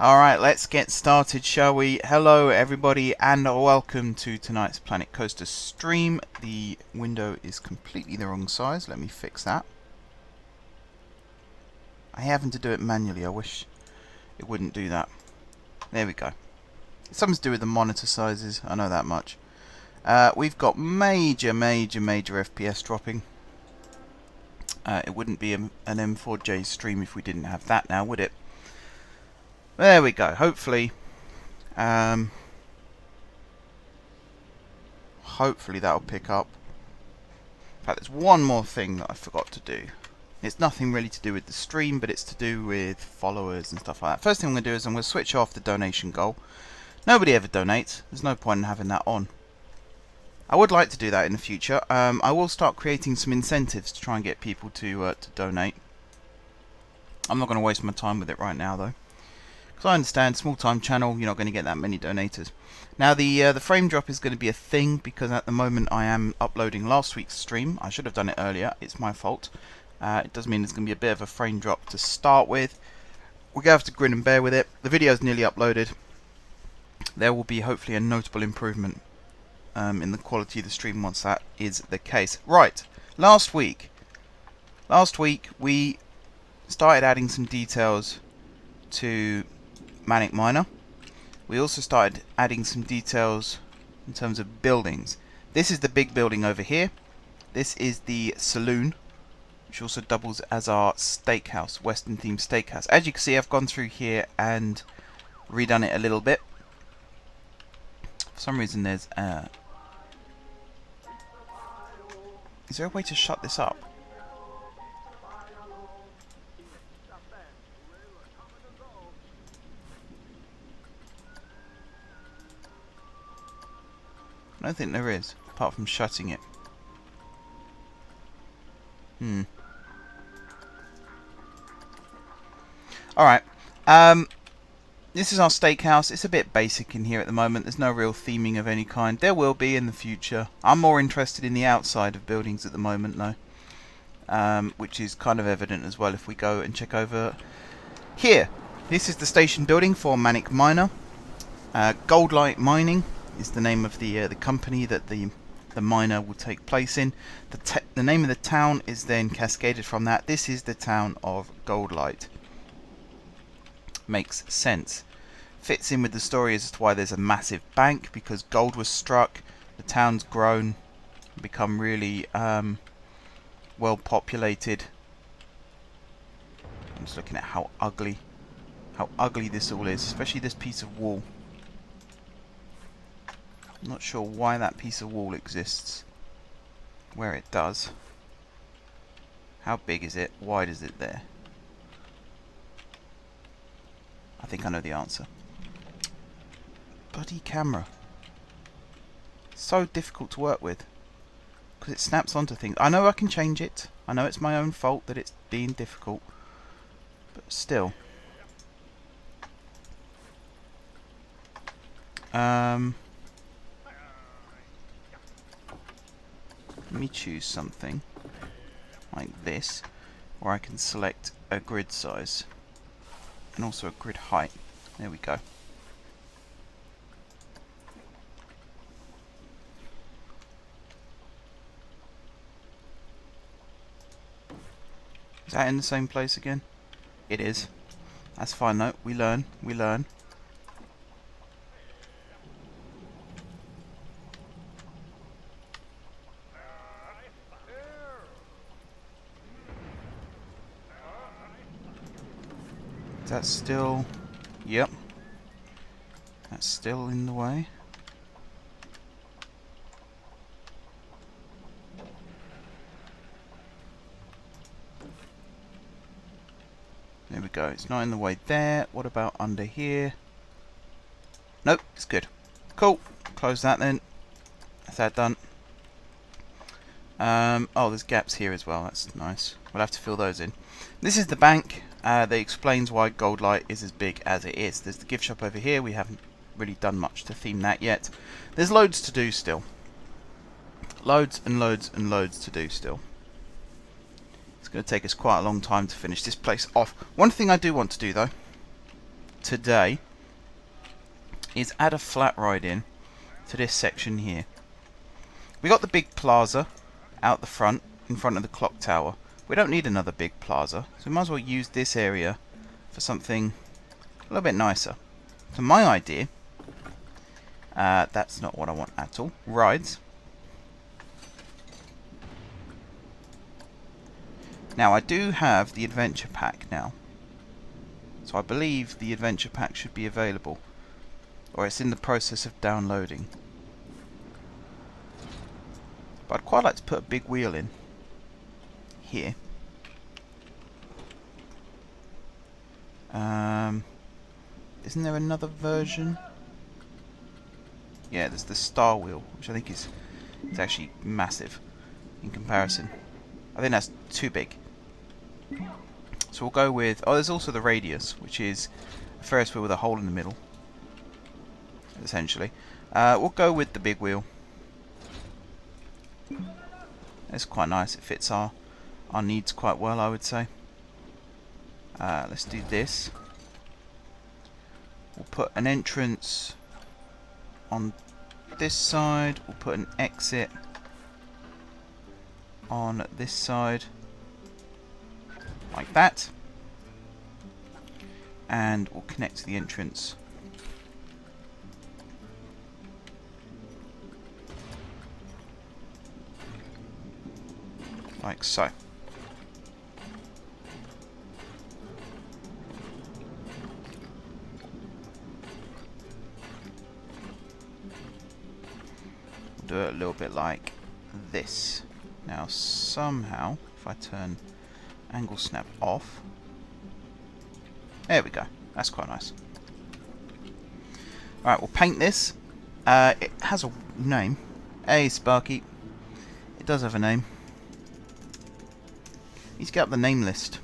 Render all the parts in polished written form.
Alright, let's get started, shall we? Hello everybody and welcome to tonight's Planet Coaster stream. The window is completely the wrong size. Let me fix that. I happen to do it manually. I wish it wouldn't do that. There we go. It's something to do with the monitor sizes. I know that much. We've got major FPS dropping. It wouldn't be an M4J stream if we didn't have that now, would it? There we go. Hopefully that'll pick up. In fact, there's one more thing that I forgot to do. It's nothing really to do with the stream, but it's to do with followers and stuff like that. First thing I'm going to do is I'm going to switch off the donation goal. Nobody ever donates. There's no point in having that on. I would like to do that in the future. I will start creating some incentives to try and get people to donate. I'm not going to waste my time with it right now, though. So I understand, small time channel, you're not going to get that many donators. Now the frame drop is going to be a thing because at the moment I am uploading last week's stream. I should have done it earlier, it's my fault. It does mean there's going to be a bit of a frame drop to start with. We're going to have to grin and bear with it. The video is nearly uploaded. There will be hopefully a notable improvement in the quality of the stream once that is the case. Right, last week we started adding some details to Manic Miner. We also started adding some details in terms of buildings. This is the big building over here. This is the saloon, which also doubles as our steakhouse, Western themed steakhouse. As you can see, I've gone through here and redone it a little bit. For some reason there's is there a way to shut this up? I don't think there is, apart from shutting it. Alright. This is our steakhouse. It's a bit basic in here at the moment. There's no real theming of any kind. There will be in the future. I'm more interested in the outside of buildings at the moment, though. Which is kind of evident as well if we go and check over here. This is the station building for Manic Miner. Goldlight Mining is the name of the company that the miner will take place in. The name of the town is then cascaded from that. This is the town of Goldlight. Makes sense. Fits in with the story as to why there's a massive bank, because gold was struck. The town's grown, become really well populated. I'm just looking at how ugly this all is, especially this piece of wall. I'm not sure why that piece of wall exists where it does. How big is it? Wide is it there? I think I know the answer. Bloody camera. So difficult to work with. Because it snaps onto things. I know I can change it. I know it's my own fault that it's being difficult. But still. Let me choose something like this, where I can select a grid size and also a grid height. There we go. Is that in the same place again? It is. That's fine though. We learn. We learn. That's still... Yep. That's still in the way. There we go. It's not in the way there. What about under here? Nope, it's good. Cool. Close that then. That's that done. Oh, there's gaps here as well. That's nice. We'll have to fill those in. This is the bank. That explains why Goldlight is as big as it is. There's the gift shop over here. We haven't really done much to theme that yet. There's loads to do still. Loads and loads and loads to do still. It's going to take us quite a long time to finish this place off. One thing I do want to do though today is add a flat ride in to this section here. We got the big plaza out the front, in front of the clock tower. We don't need another big plaza, so we might as well use this area for something a little bit nicer. So my idea, that's not what I want at all. Rides. Now I do have the adventure pack now. So I believe the adventure pack should be available. Or it's in the process of downloading. But I'd quite like to put a big wheel in here. Isn't there another version? Yeah, there's the star wheel, which I think is actually massive in comparison. I think that's too big. So we'll go with... Oh, there's also the radius, which is a Ferris wheel with a hole in the middle, essentially. We'll go with the big wheel. It's quite nice. It fits our needs quite well, I would say. Let's do this. We'll put an entrance on this side. We'll put an exit on this side, like that. And we'll connect to the entrance like so. Do it a little bit like this. Now somehow, if I turn angle snap off, there we go. That's quite nice. Alright, we'll paint this. It has a name. Hey Sparky. It does have a name. Need to get up the name list.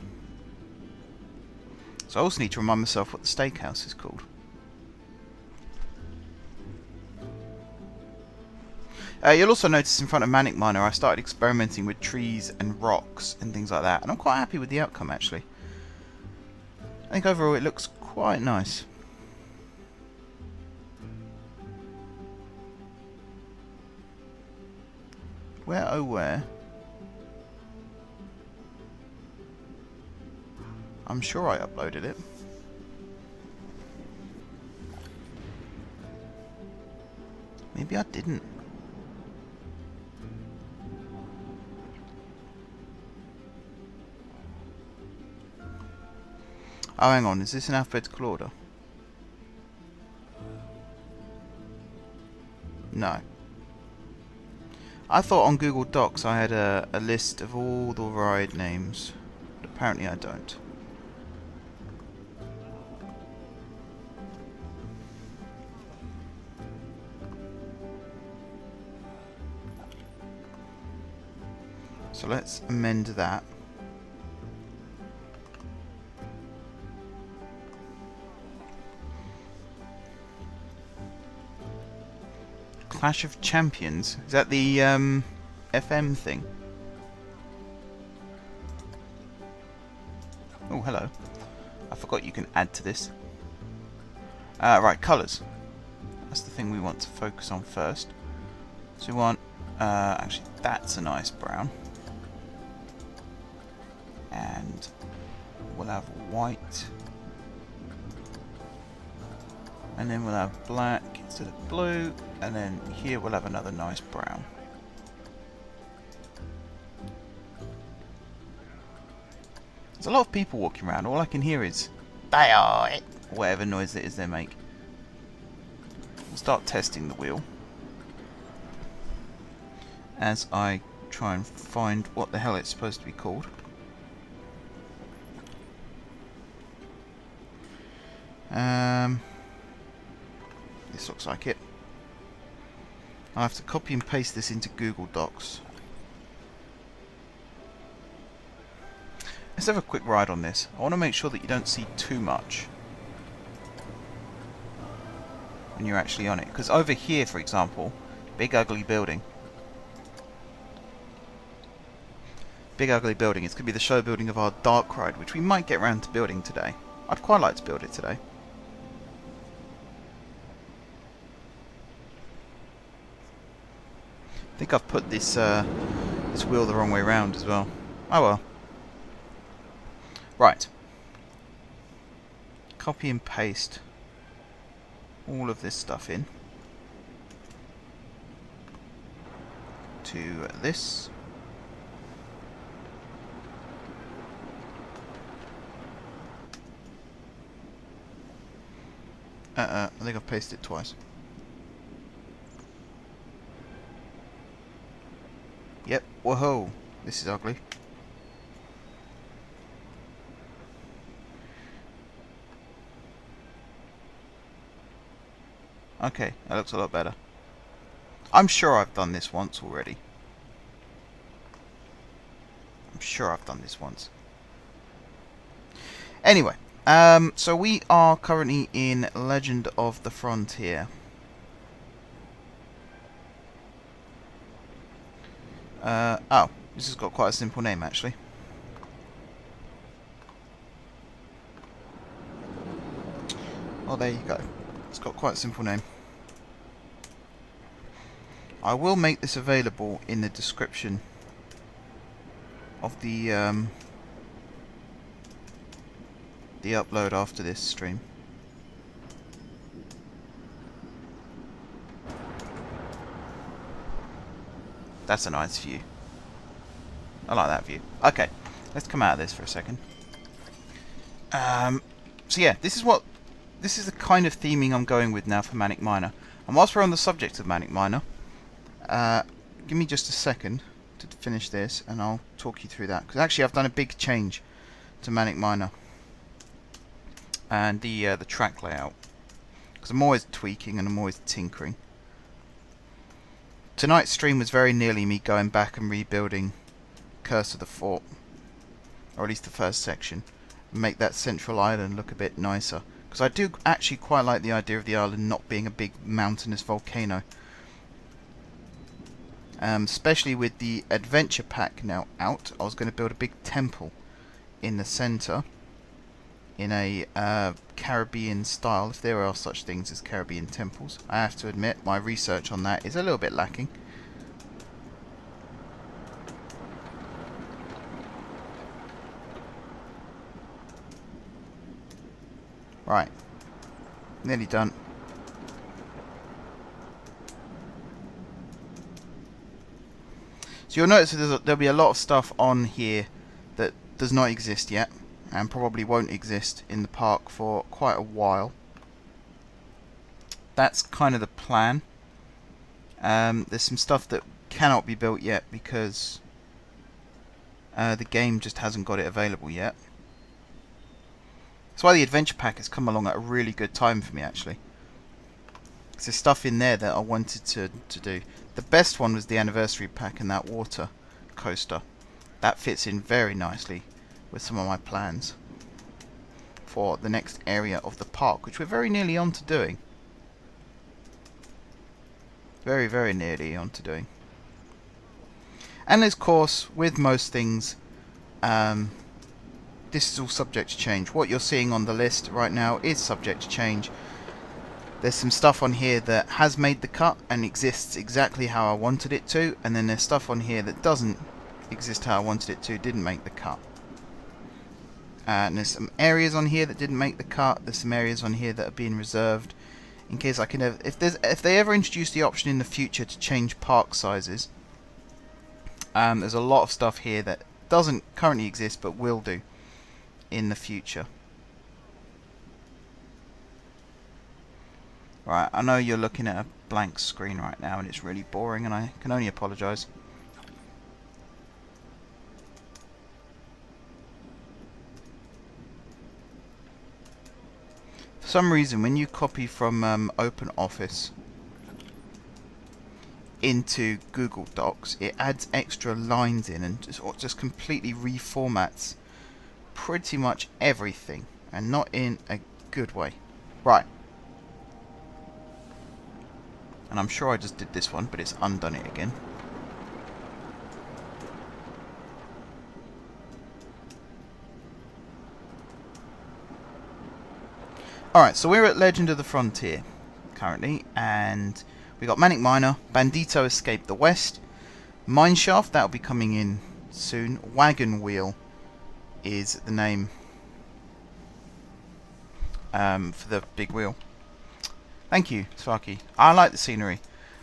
So I also need to remind myself what the steakhouse is called. You'll also notice in front of Manic Miner I started experimenting with trees and rocks and things like that, and I'm quite happy with the outcome actually. I think overall it looks quite nice. Where oh where? I'm sure I uploaded it. Maybe I didn't. Oh, hang on. Is this in alphabetical order? No. I thought on Google Docs I had a list of all the ride names. But apparently I don't. So let's amend that. Clash of Champions? Is that the FM thing? Oh, hello. I forgot you can add to this. Right, colours. That's the thing we want to focus on first. So we want... actually, that's a nice brown. And we'll have white. And then we'll have black instead of blue. And then here we'll have another nice brown. There's a lot of people walking around. All I can hear is "they are it," whatever noise it is they make. We'll start testing the wheel as I try and find what the hell it's supposed to be called. This looks like it. I have to copy and paste this into Google Docs. Let's have a quick ride on this. I want to make sure that you don't see too much when you're actually on it. Because over here, for example, big ugly building. Big ugly building. It's going to be the show building of our dark ride, which we might get around to building today. I'd quite like to build it today. think I've put this this wheel the wrong way round as well. Oh well. Right. Copy and paste all of this stuff in to this. I think I've pasted it twice. Yep, whoa, this is ugly. Okay, that looks a lot better. I'm sure I've done this once already. I'm sure I've done this once. Anyway, so we are currently in Legend of the Frontier. Oh, this has got quite a simple name actually. Oh, there you go. It's got quite a simple name. I will make this available in the description of the upload after this stream. That's a nice view. I like that view. Okay, let's come out of this for a second. So yeah, this is the kind of theming I'm going with now for Manic Miner. And whilst we're on the subject of Manic Miner, give me just a second to finish this, and I'll talk you through that. Because actually, I've done a big change to Manic Miner and the track layout. Because I'm always tweaking and I'm always tinkering. Tonight's stream was very nearly me going back and rebuilding Curse of the Fort, or at least the first section, and make that central island look a bit nicer. Because I do actually quite like the idea of the island not being a big mountainous volcano. Especially with the adventure pack now out, I was going to build a big temple in the centre in a Caribbean style, if there are such things as Caribbean temples. I have to admit, my research on that is a little bit lacking. Right, nearly done. So you'll notice that there'll be a lot of stuff on here that does not exist yet, and probably won't exist in the park for quite a while. That's kind of the plan. There's some stuff that cannot be built yet because the game just hasn't got it available yet. That's why the adventure pack has come along at a really good time for me, actually. There's stuff in there that I wanted to do. The best one was the anniversary pack and that water coaster. That fits in very nicely with some of my plans for the next area of the park, which we're very nearly on to doing. Very, very nearly on to doing. And of course, with most things, this is all subject to change. What you're seeing on the list right now is subject to change. There's some stuff on here that has made the cut and exists exactly how I wanted it to, and then there's stuff on here that doesn't exist how I wanted it to, didn't make the cut. And there's some areas on here that didn't make the cut. There's some areas on here that are being reserved in case I can if they ever introduce the option in the future to change park sizes. There's a lot of stuff here that doesn't currently exist but will do in the future. Right, I know you're looking at a blank screen right now and it's really boring, and I can only apologise. For some reason, when you copy from OpenOffice into Google Docs, it adds extra lines in and just completely reformats pretty much everything, and not in a good way. Right. And I'm sure I just did this one, but it's undone it again. Alright, so we're at Legend of the Frontier currently, and we got Manic Miner. Bandito escaped the west. Mineshaft, that'll be coming in soon. Wagon Wheel is the name for the big wheel. Thank you, Sparky. I like the scenery.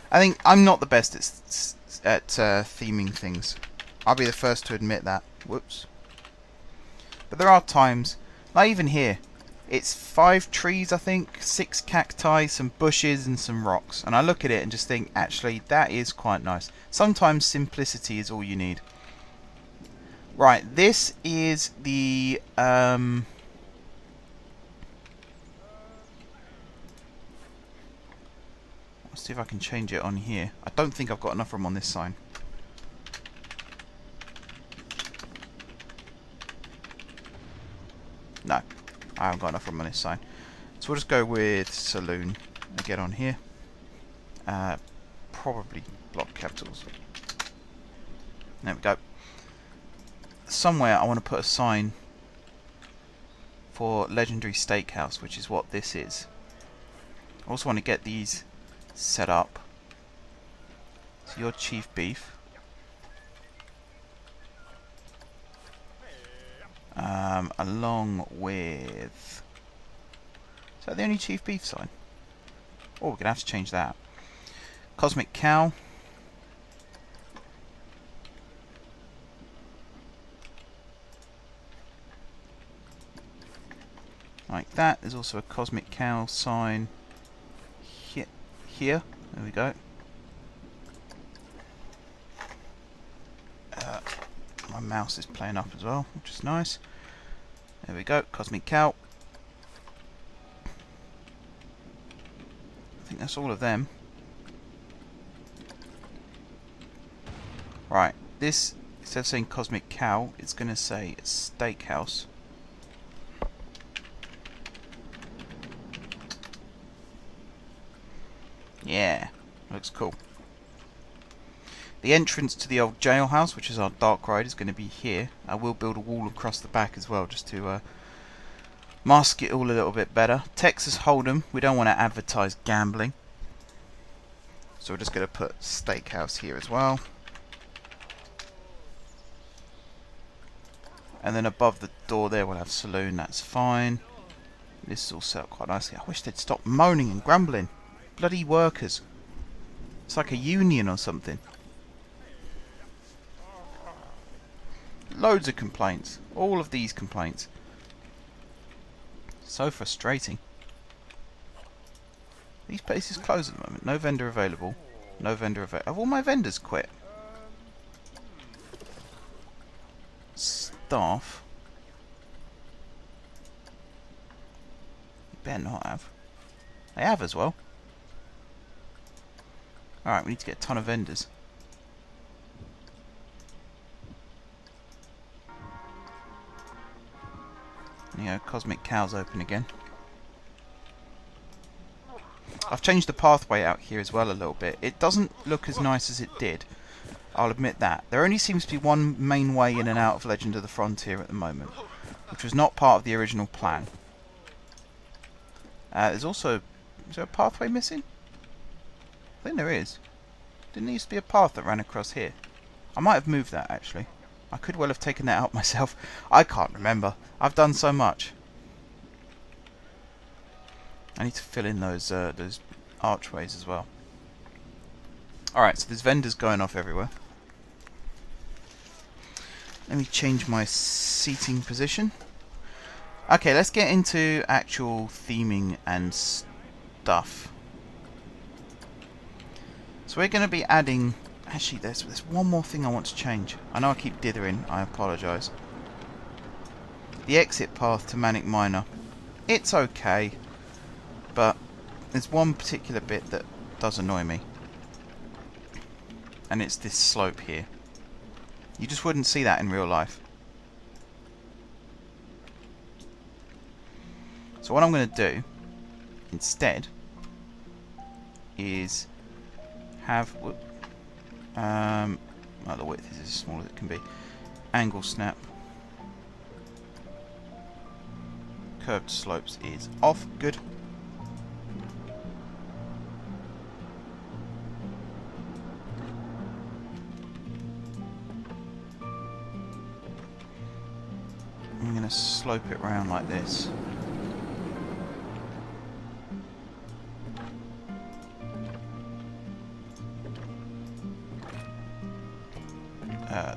I think I'm not the best at theming things. I'll be the first to admit that. Whoops. But there are times, like even here, it's 5 trees, I think, 6 cacti, some bushes and some rocks. And I look at it and just think, actually, that is quite nice. Sometimes simplicity is all you need. Right, this is the... let's see if I can change it on here. I don't think I've got enough room on this sign. No, I haven't got enough room on this sign. So we'll just go with saloon and get on here. Probably block capitals. There we go. Somewhere I want to put a sign for Legendary Steakhouse, which is what this is. I also want to get these set up. So your chief beef. Along with... Is that the only chief beef sign? Oh, we're going to have to change that. Cosmic Cow. Like that. There's also a Cosmic Cow sign here. There we go. My mouse is playing up as well, which is nice. There we go, Cosmic Cow. I think that's all of them. Right, this, instead of saying Cosmic Cow, it's going to say Steakhouse. Yeah, looks cool. The entrance to the old Jailhouse, which is our dark ride, is going to be here. I will build a wall across the back as well, just to mask it all a little bit better. Texas Hold'em, we don't want to advertise gambling. So we're just going to put Steakhouse here as well. And then above the door there we'll have Saloon, that's fine. This is all set up quite nicely. I wish they'd stop moaning and grumbling. Bloody workers. It's like a union or something. Loads of complaints. All of these complaints. So frustrating. These places closed at the moment. No vendor available. No vendor available. Have all my vendors quit? Staff. You better not have. They have as well. Alright, we need to get a ton of vendors. Yeah, Cosmic Cow's open again. I've changed the pathway out here as well a little bit. It doesn't look as nice as it did. I'll admit that. There only seems to be one main way in and out of Legend of the Frontier at the moment, which was not part of the original plan. There's also... Is there a pathway missing? I think there is. Didn't there used to be a path that ran across here? I might have moved that actually. I could well have taken that out myself. I can't remember. I've done so much. I need to fill in those archways as well. Alright, so there's vendors going off everywhere. Let me change my seating position. Okay, let's get into actual theming and stuff. So we're going to be adding... Actually, there's one more thing I want to change. I know I keep dithering, I apologise. The exit path to Manic Miner. It's okay, but there's one particular bit that does annoy me. And it's this slope here. You just wouldn't see that in real life. So what I'm going to do, instead, is have... well, the width is as small as it can be. Angle snap. Curved slopes is off. Good. slope it round like this.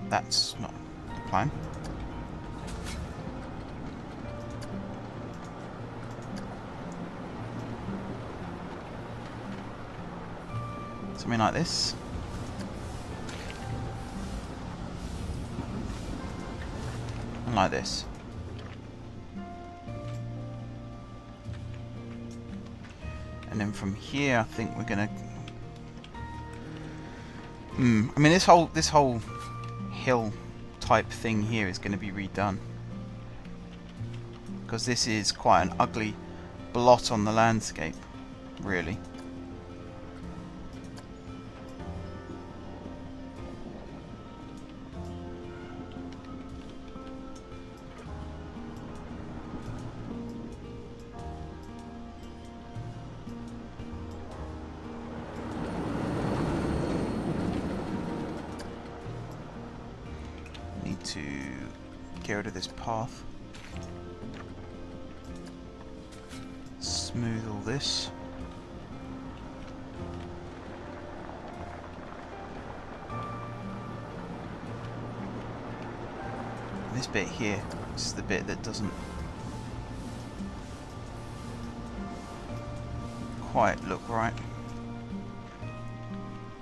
That's not the plan. Something like this. And like this. And then from here I think we're gonna I mean this whole hill type thing here is going to be redone, because this is quite an ugly blot on the landscape, really. To get rid of this path, smooth all this. And this bit here, this is the bit that doesn't quite look right.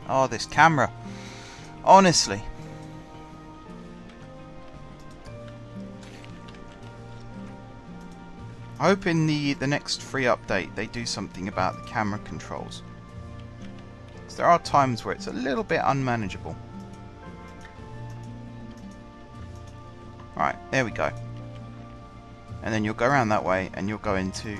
Oh, this camera, honestly. I hope in the next free update they do something about the camera controls, because there are times where it's a little bit unmanageable. Right, there we go. And then you'll go around that way and you'll go into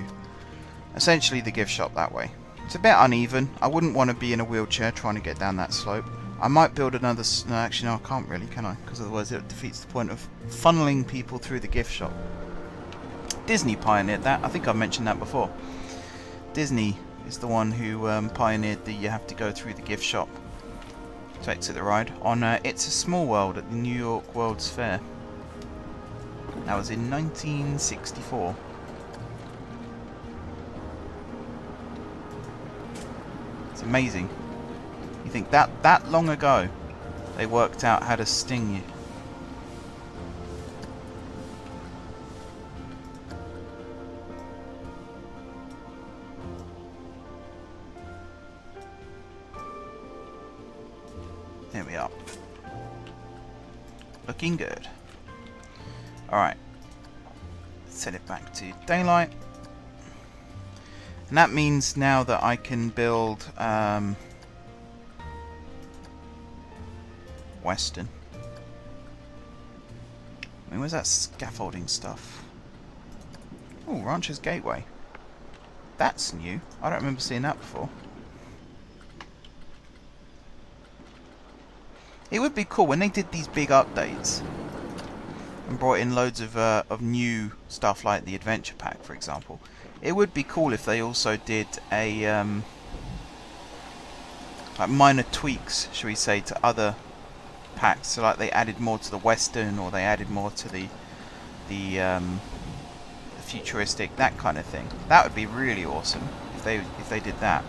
essentially the gift shop that way. It's a bit uneven. I wouldn't want to be in a wheelchair trying to get down that slope. I might build another... No, actually no, I can't really, can I? Because otherwise it defeats the point of funneling people through the gift shop. Disney pioneered that. I think I've mentioned that before. Disney is the one who pioneered the you have to go through the gift shop to exit the ride on It's a Small World at the New York World's Fair. That was in 1964. It's amazing. You think that long ago they worked out how to sting you. There we are. Looking good. Alright. Set it back to daylight. And that means now that I can build Western. I mean, where's that scaffolding stuff? Oh, Rancher's Gateway. That's new. I don't remember seeing that before. It would be cool when they did these big updates and brought in loads of new stuff like the Adventure Pack, for example. It would be cool if they also did a like minor tweaks, shall we say, to other packs. So like they added more to the Western, or they added more to the futuristic, that kind of thing. That would be really awesome if they did that.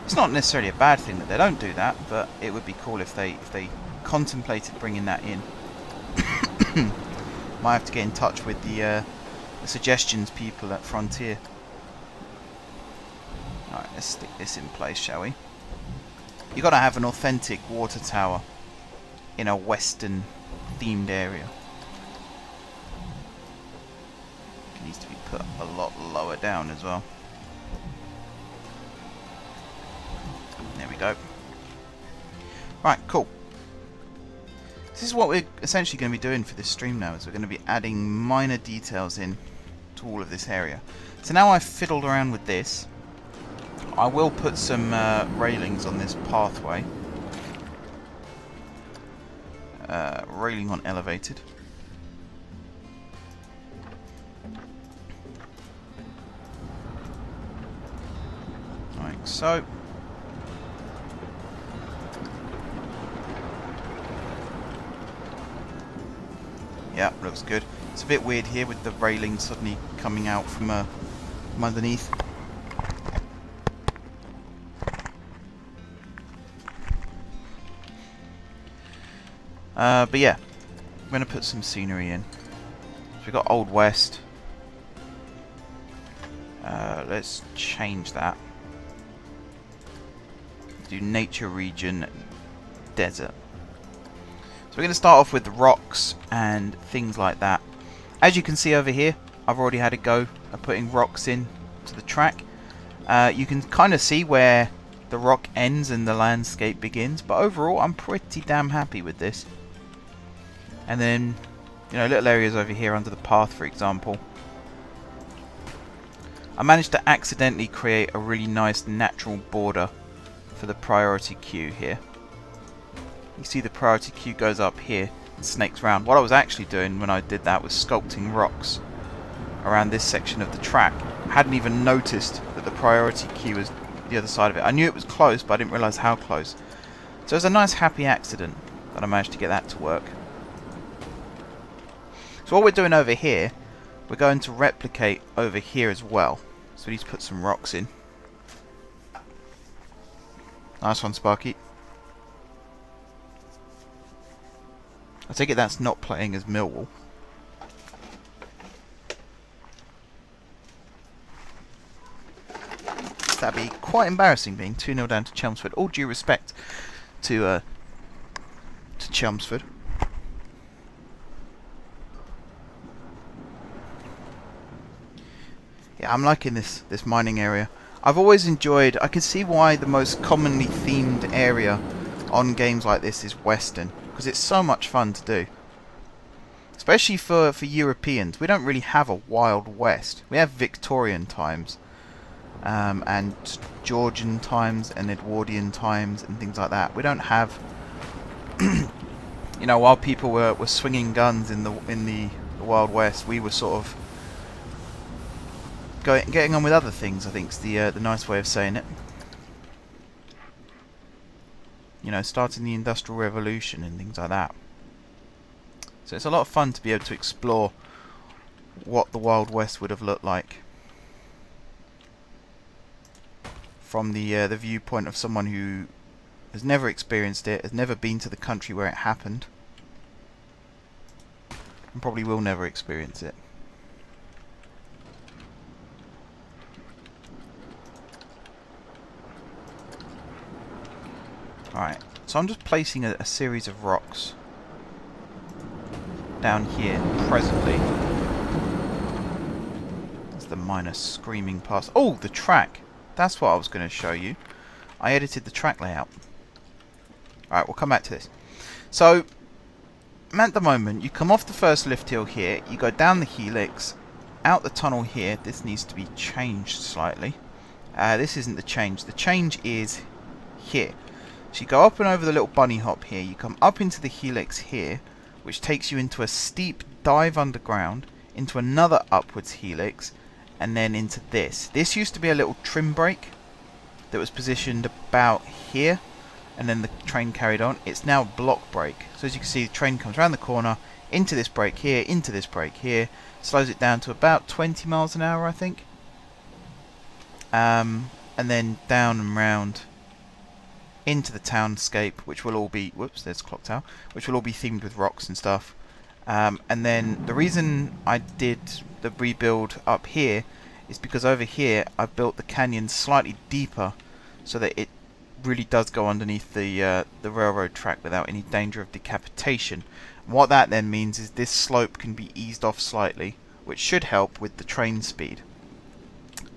It's not necessarily a bad thing that they don't do that, but it would be cool if they contemplated bringing that in. Might have to get in touch with the suggestions people at Frontier. Alright, let's stick this in place, shall we? You've got to have an authentic water tower in a Western themed area. It needs to be put a lot lower down as well. There we go. Right, cool. This is what we're essentially going to be doing for this stream now, is we're going to be adding minor details in to all of this area. So now I've fiddled around with this, I will put some railings on this pathway. Railing on elevated. Like so. Yeah, looks good. It's a bit weird here with the railing suddenly coming out from underneath. But yeah, I'm going to put some scenery in. So we've got Old West. Let's change that. Do nature region, desert. So we're going to start off with the rocks and things like that. As you can see over here, I've already had a go at putting rocks in to the track. You can kind of see where the rock ends and the landscape begins, but overall I'm pretty damn happy with this. And then, you know, little areas over here under the path, for example. I managed to accidentally create a really nice natural border for the priority queue here. You see the priority queue goes up here and snakes round. What I was actually doing when I did that was sculpting rocks around this section of the track. I hadn't even noticed that the priority queue was the other side of it. I knew it was close, but I didn't realise how close. So it was a nice happy accident that I managed to get that to work. So what we're doing over here, we're going to replicate over here as well. So we need to put some rocks in. Nice one, Sparky. I take it that's not playing as Millwall. That'd be quite embarrassing being 2-0 down to Chelmsford. All due respect to Chelmsford. Yeah, I'm liking this mining area. I've always enjoyed. I can see why the most commonly themed area on games like this is Western, because it's so much fun to do. Especially for Europeans. We don't really have a Wild West. We have Victorian times. And Georgian times and Edwardian times and things like that. We don't have, you know, while people were swinging guns in the Wild West, we were sort of getting on with other things. I think is the nice way of saying it. You know, starting the Industrial Revolution and things like that. So it's a lot of fun to be able to explore what the Wild West would have looked like from the viewpoint of someone who has never experienced it, has never been to the country where it happened, and probably will never experience it. Alright, so I'm just placing a series of rocks down here presently. That's the miner screaming past. Oh, the track! That's what I was going to show you. I edited the track layout. Alright, we'll come back to this. So, at the moment, you come off the first lift hill here, you go down the helix, out the tunnel here. This needs to be changed slightly. This isn't the change. The change is here. So you go up and over the little bunny hop here, you come up into the helix here, which takes you into a steep dive underground, into another upwards helix, and then into this. This used to be a little trim brake that was positioned about here, and then the train carried on. It's now a block brake. So as you can see, the train comes around the corner, into this brake here, into this brake here, slows it down to about 20 miles an hour, I think. And then down and round into the townscape, which will all be, whoops, there's clock tower, which will all be themed with rocks and stuff. And then the reason I did the rebuild up here is because over here I built the canyon slightly deeper so that it really does go underneath the railroad track without any danger of decapitation. And what that then means is this slope can be eased off slightly, which should help with the train speed.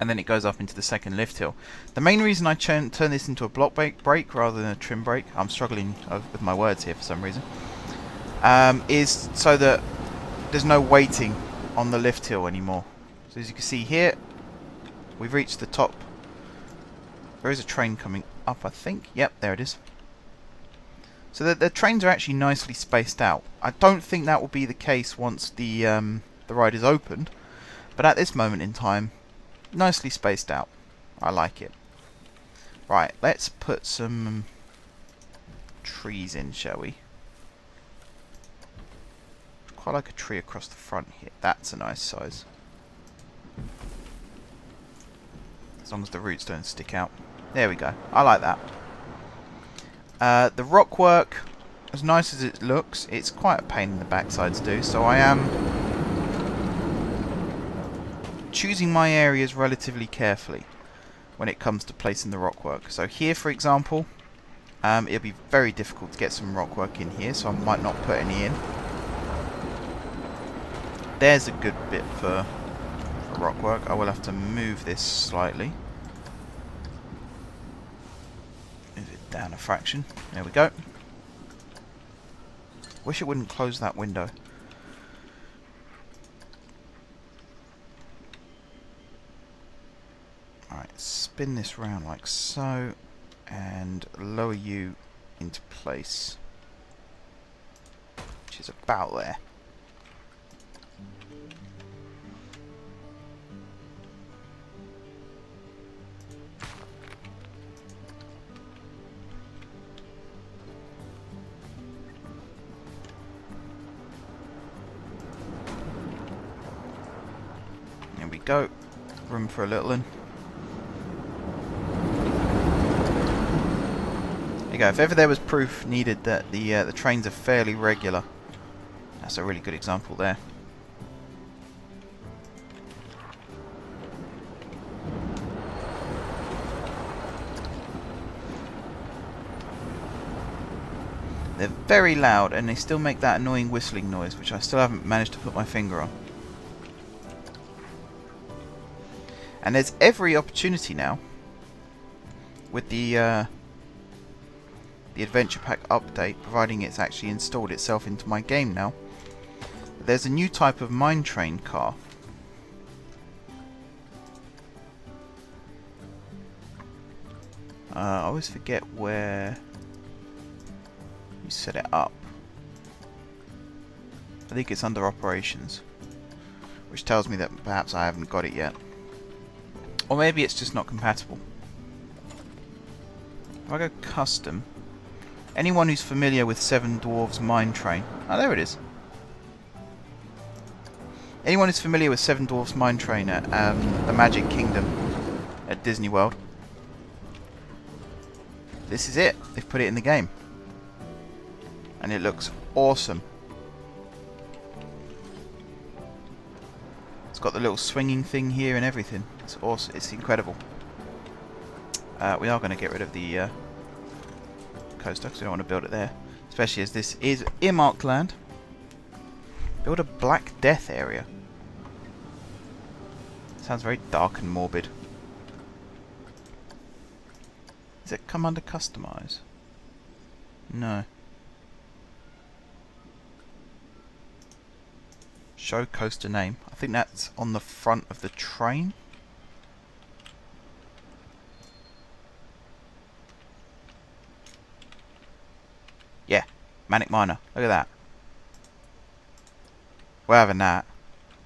And then it goes up into the second lift hill. The main reason I turn this into a block brake rather than a trim brake, I'm struggling with my words here for some reason, is so that there's no waiting on the lift hill anymore. So as you can see here, we've reached the top. There is a train coming up, I think. Yep, there it is. So the trains are actually nicely spaced out. I don't think that will be the case once the ride is opened, but at this moment in time, nicely spaced out. I like it. Right, let's put some trees in, shall we? Quite like a tree across the front here. That's a nice size. As long as the roots don't stick out. There we go. I like that. The rock work, as nice as it looks, it's quite a pain in the backside to do, so I am choosing my areas relatively carefully when it comes to placing the rock work. So here, for example, it'll be very difficult to get some rock work in here, so I might not put any in. There's a good bit for rock work. I will have to move this slightly. Move it down a fraction. There we go. Wish it wouldn't close that window. Alright, spin this round like so, and lower you into place, which is about there. There we go. Room for a little one. There you go. If ever there was proof needed that the trains are fairly regular, that's a really good example there. They're very loud, and they still make that annoying whistling noise, which I still haven't managed to put my finger on. And there's every opportunity now, with the Adventure Pack update, providing it's actually installed itself into my game now, there's a new type of mine train car. I always forget where you set it up. I think it's under operations, which tells me that perhaps I haven't got it yet. Or maybe it's just not compatible. If I go custom, anyone who's familiar with Seven Dwarfs Mine Train... Oh, there it is. Anyone who's familiar with Seven Dwarfs Mine Train at the Magic Kingdom at Disney World, this is it. They've put it in the game. And it looks awesome. It's got the little swinging thing here and everything. It's awesome. It's incredible. We are going to get rid of the coaster because we don't want to build it there, especially as this is earmarked land. Build a Black Death area. Sounds very dark and morbid. Does it come under customize? No. Show coaster name. I think that's on the front of the train. Yeah, Manic Miner. Look at that. We're having that.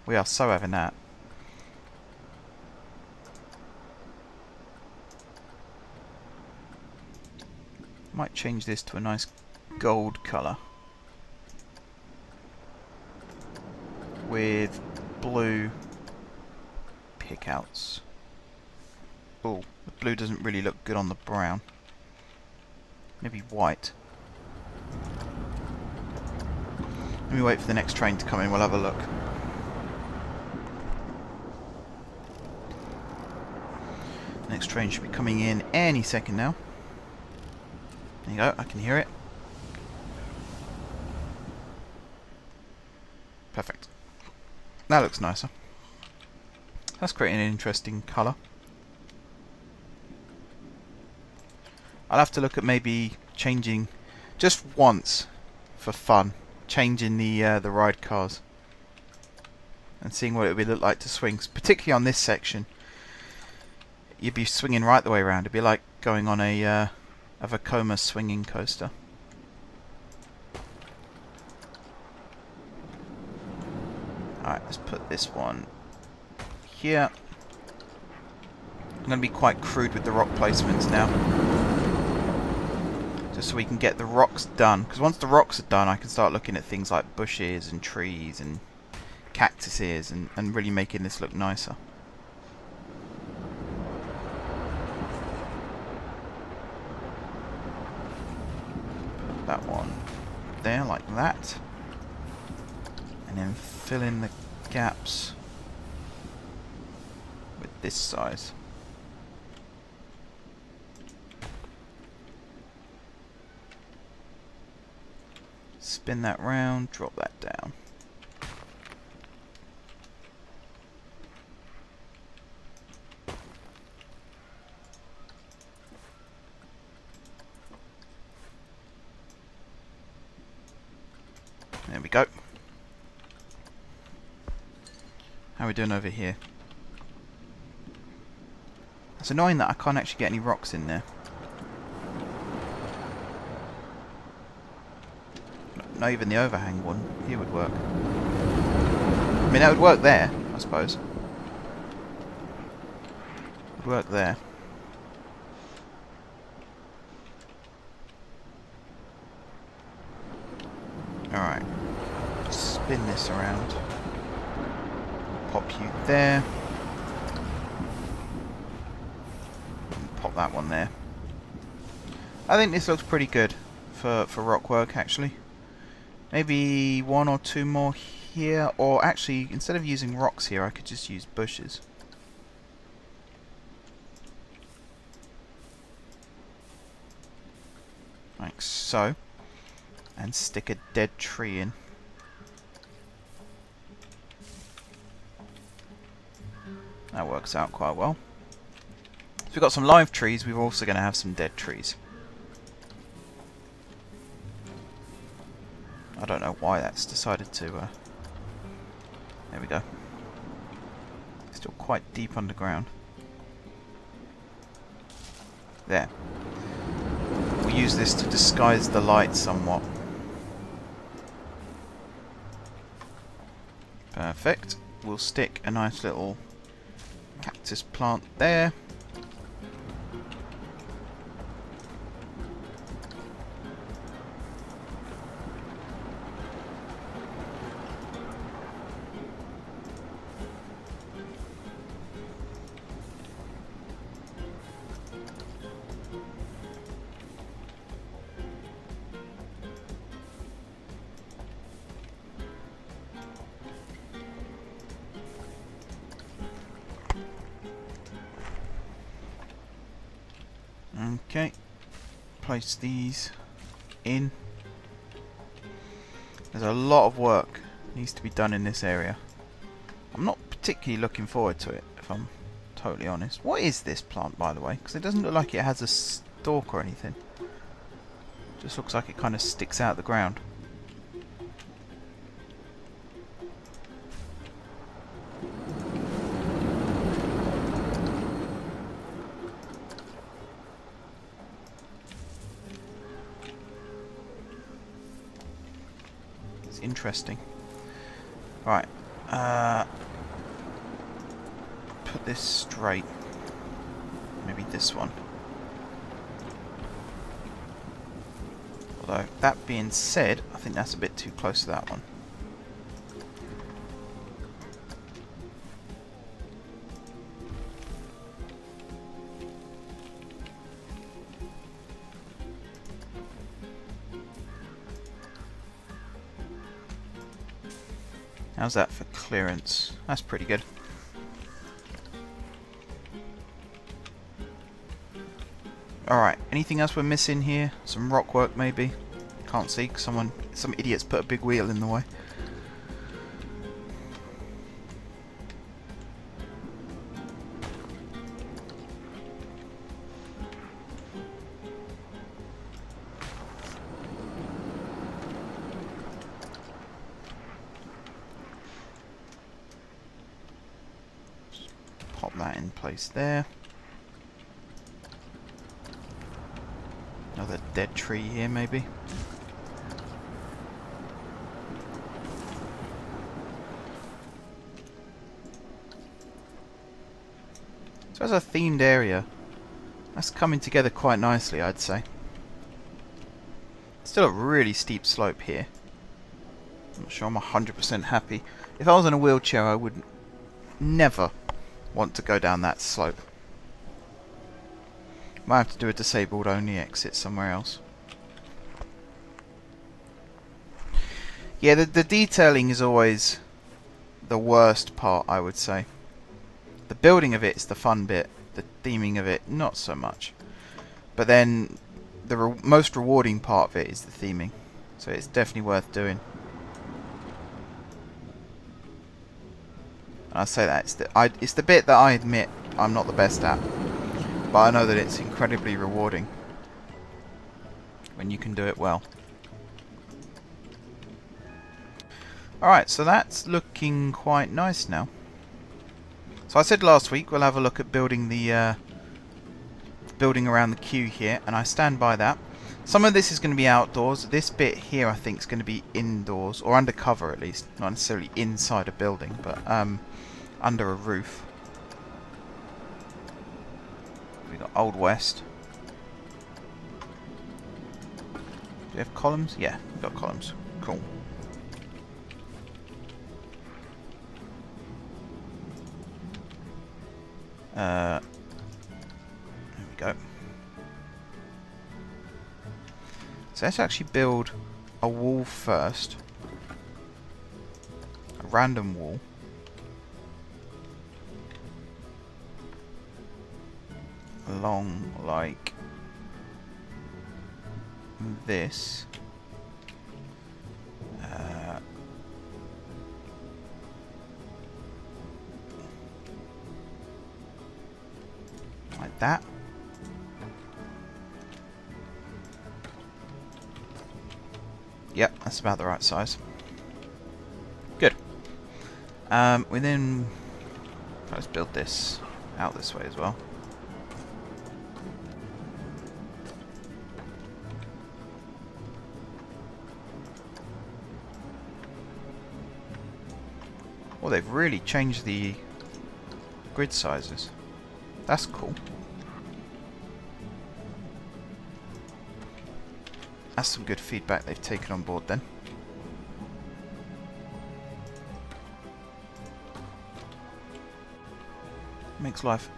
We are so having that. Might change this to a nice gold colour with blue pickouts. Oh, the blue doesn't really look good on the brown. Maybe white. Let me wait for the next train to come in, we'll have a look. Next train should be coming in any second now. There you go, I can hear it. Perfect. That looks nicer. That's creating an interesting colour. I'll have to look at maybe changing, just once, for fun, changing the ride cars and seeing what it would look like to swing, particularly on this section. You'd be swinging right the way around. It'd be like going on a Vekoma swinging coaster. Alright, let's put this one here. I'm going to be quite crude with the rock placements now. just so we can get the rocks done. Because once the rocks are done, I can start looking at things like bushes and trees and cactuses and really making this look nicer. Put that one there like that. And then fill in the gaps with this size. Spin that round, drop that down. There we go. How are we doing over here? It's annoying that I can't actually get any rocks in there. Not even the overhang one here would work. I mean, that would work there, I suppose. Would work there. Alright. Spin this around. Pop you there. And pop that one there. I think this looks pretty good for rock work, actually. Maybe one or two more here, or actually, instead of using rocks here, I could just use bushes. Like so. And stick a dead tree in. That works out quite well. If we've got some live trees, we're also going to have some dead trees. I don't know why that's decided to... there we go. Still quite deep underground. There. We'll use this to disguise the light somewhat. Perfect. We'll stick a nice little cactus plant there. Okay, place these in. There's a lot of work needs to be done in this area. I'm not particularly looking forward to it, if I'm totally honest. What is this plant, by the way? Because it doesn't look like it has a stalk or anything. It just looks like it kind of sticks out the ground. Interesting. Right. Put this straight. Maybe this one. Although, that being said, I think that's a bit too close to that one. How's that for clearance? That's pretty good. Alright, anything else we're missing here? Some rock work maybe? Can't see because some idiots put a big wheel in the way. Pop that in place there. Another dead tree here maybe. So as a themed area, that's coming together quite nicely, I'd say. Still a really steep slope here. I'm not sure I'm 100% happy. If I was in a wheelchair, I would never want to go down that slope. Might have to do a disabled only exit somewhere else. Yeah, the detailing is always the worst part, I would say. The building of it is the fun bit. The theming of it, not so much. But then, the most rewarding part of it is the theming. So it's definitely worth doing. And I say that, it's the bit that I admit I'm not the best at. But I know that it's incredibly rewarding when you can do it well. Alright, so that's looking quite nice now. So I said last week we'll have a look at building the building around the queue here, and I stand by that. Some of this is going to be outdoors. This bit here I think is going to be indoors, or undercover at least, not necessarily inside a building, but under a roof. We got Old West. Do we have columns? Yeah, we've got columns. Cool. There we go. So let's actually build a wall first. A random wall. Along like this. Like that. Yep, that's about the right size. Good. We then let's build this out this way as well. Oh, they've really changed the grid sizes. That's cool. That's some good feedback they've taken on board then. Makes life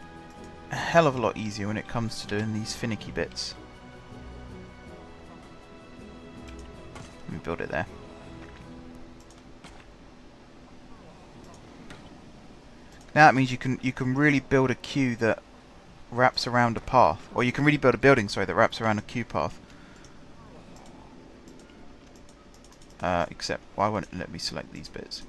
a hell of a lot easier when it comes to doing these finicky bits. Let me build it there. Now that means you can really build a queue that wraps around a path, or you can really build a building, sorry, that wraps around a queue path. Except why won't it let me select these bits?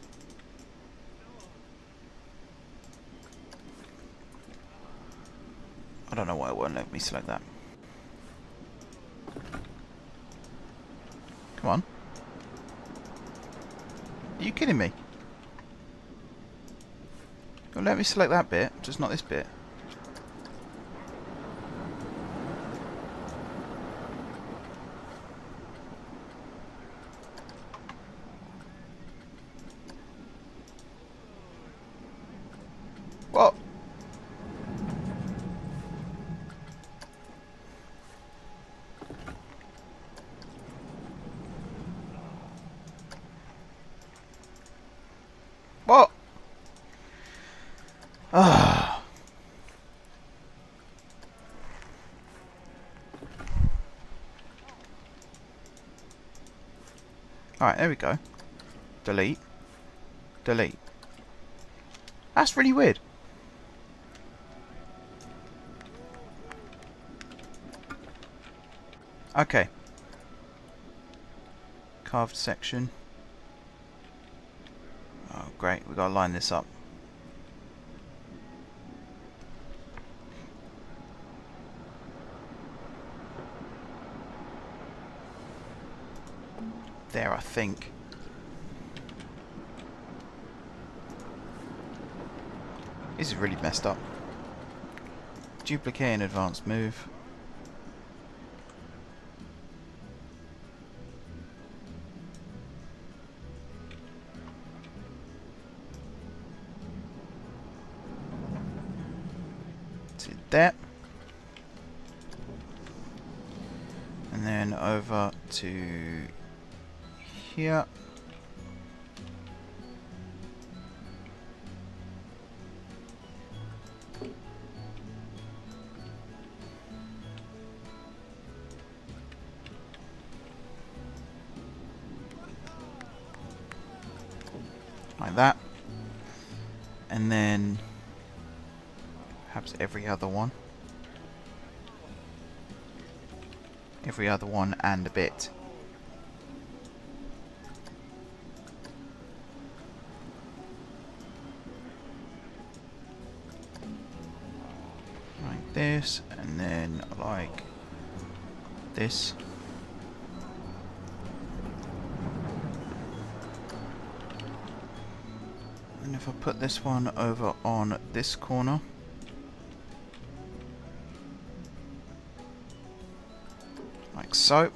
I don't know why it won't let me select that. Come on. Are you kidding me? Don't let me select that bit, just not this bit. What? What? Ah. Alright, there we go. Delete. Delete. That's really weird. Okay. Carved section. Oh, great. We've got to line this up. There, I think. This is really messed up. Duplicate and advanced move. There. And then over to here. Like that. And then perhaps every other one. Every other one and a bit. Like this, and then like this. And if I put this one over on this corner, like so,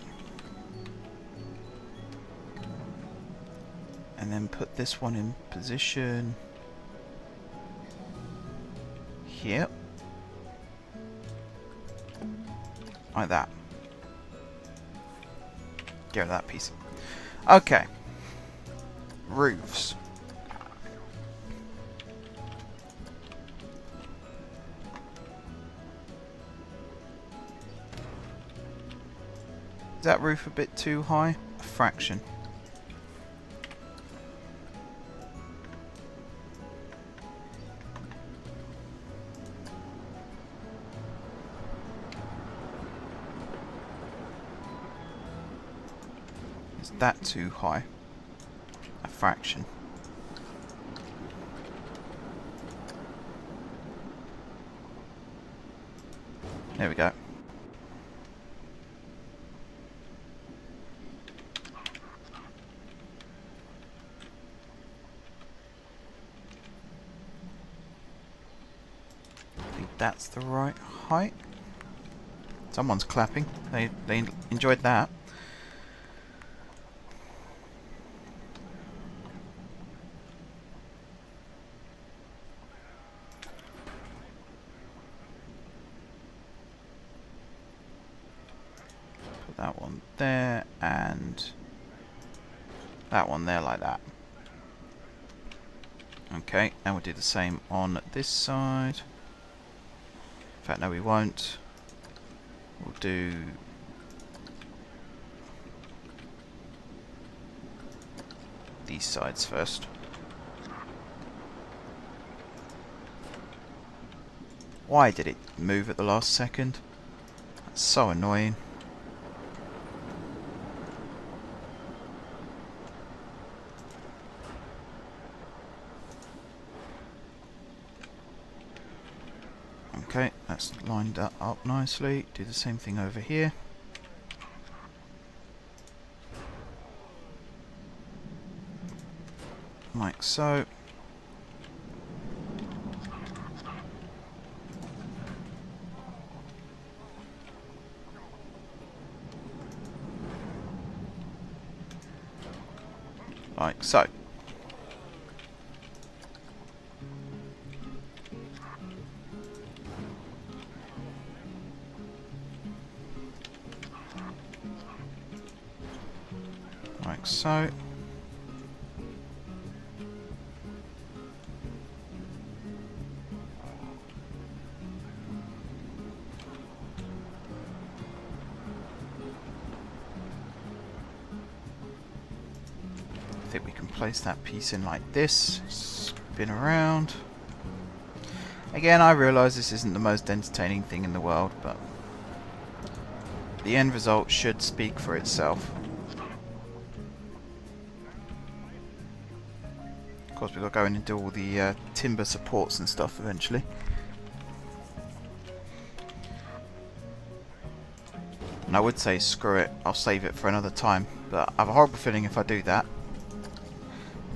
and then put this one in position here, like that. Get rid of that piece. Okay, roofs. Is that roof a bit too high? A fraction. Is that too high? A fraction. There we go. That's the right height. Someone's clapping. They enjoyed that. Put that one there and that one there like that. Okay, and we'll do the same on this side. In fact, no, we won't. We'll do these sides first. Why did it move at the last second? That's so annoying. Okay, that's lined that up nicely. Do the same thing over here. Like so. Like so. Like so. I think we can place that piece in like this, spin around. Again, I realise this isn't the most entertaining thing in the world, but the end result should speak for itself. Of course, we've got to go in and do all the timber supports and stuff eventually. And I would say screw it, I'll save it for another time, but I have a horrible feeling if I do that,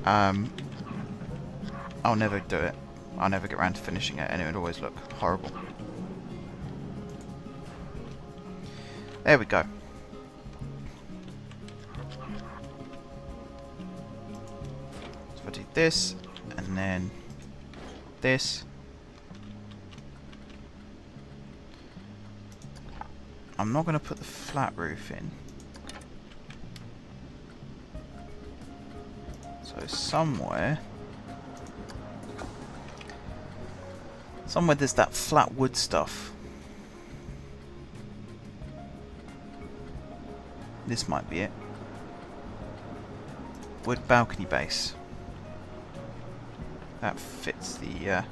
I'll never do it. I'll never get around to finishing it and it would always look horrible. There we go. So if I do this, and then this, I'm not going to put the flat roof in. So somewhere there's that flat wood stuff. This might be it. Wood balcony base. That fits the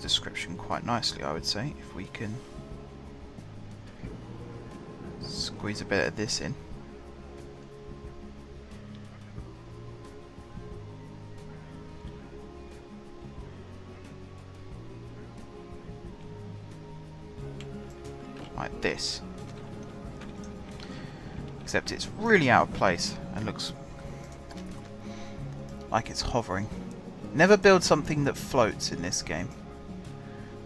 description quite nicely, I would say, if we can squeeze a bit of this in. Like this. Except it's really out of place and looks like it's hovering. Never build something that floats in this game.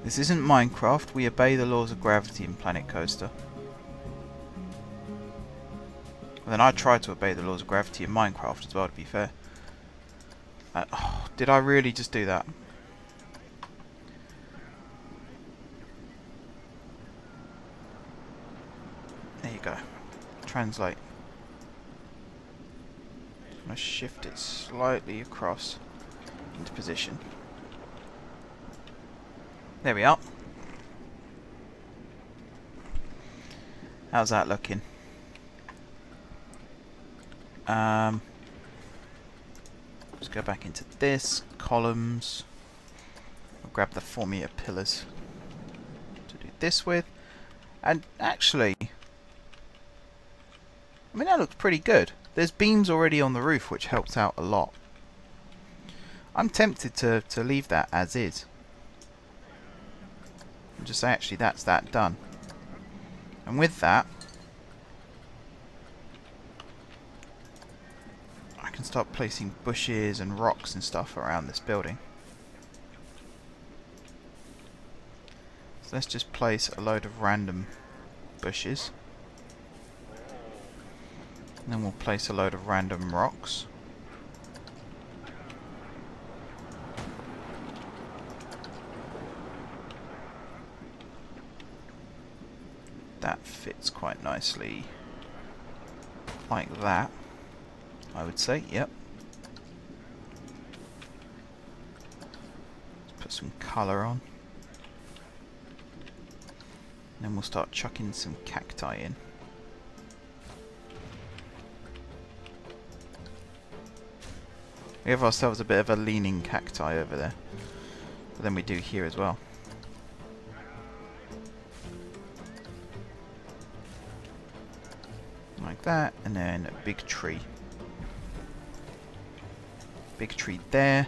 This isn't Minecraft. We obey the laws of gravity in Planet Coaster. And then I try to obey the laws of gravity in Minecraft as well, to be fair. Oh, did I really just do that? There you go. Translate. I'm going to shift it slightly across into position. There we are. How's that looking? Let's go back into this. Columns. I'll grab the 4-meter pillars to do this with. And actually, I mean, that looks pretty good. There's beams already on the roof, which helps out a lot. I'm tempted to leave that as is. And just say, actually, that's that done. And with that, I can start placing bushes and rocks and stuff around this building. So let's just place a load of random bushes. And then we'll place a load of random rocks. That fits quite nicely like that, I would say. Yep. Let's put some colour on. And then we'll start chucking some cacti in. We have ourselves a bit of a leaning cacti over there. But then we do here as well. Like that, and then a big tree. Big tree there.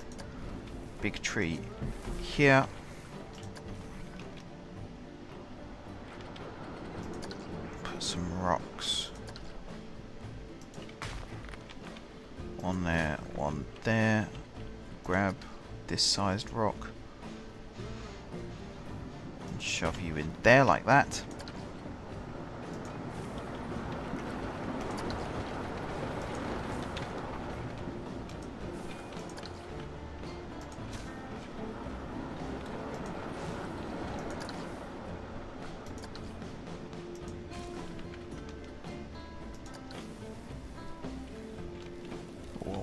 Big tree here. Put some rocks. One there, one there. Grab this sized rock and shove you in there like that.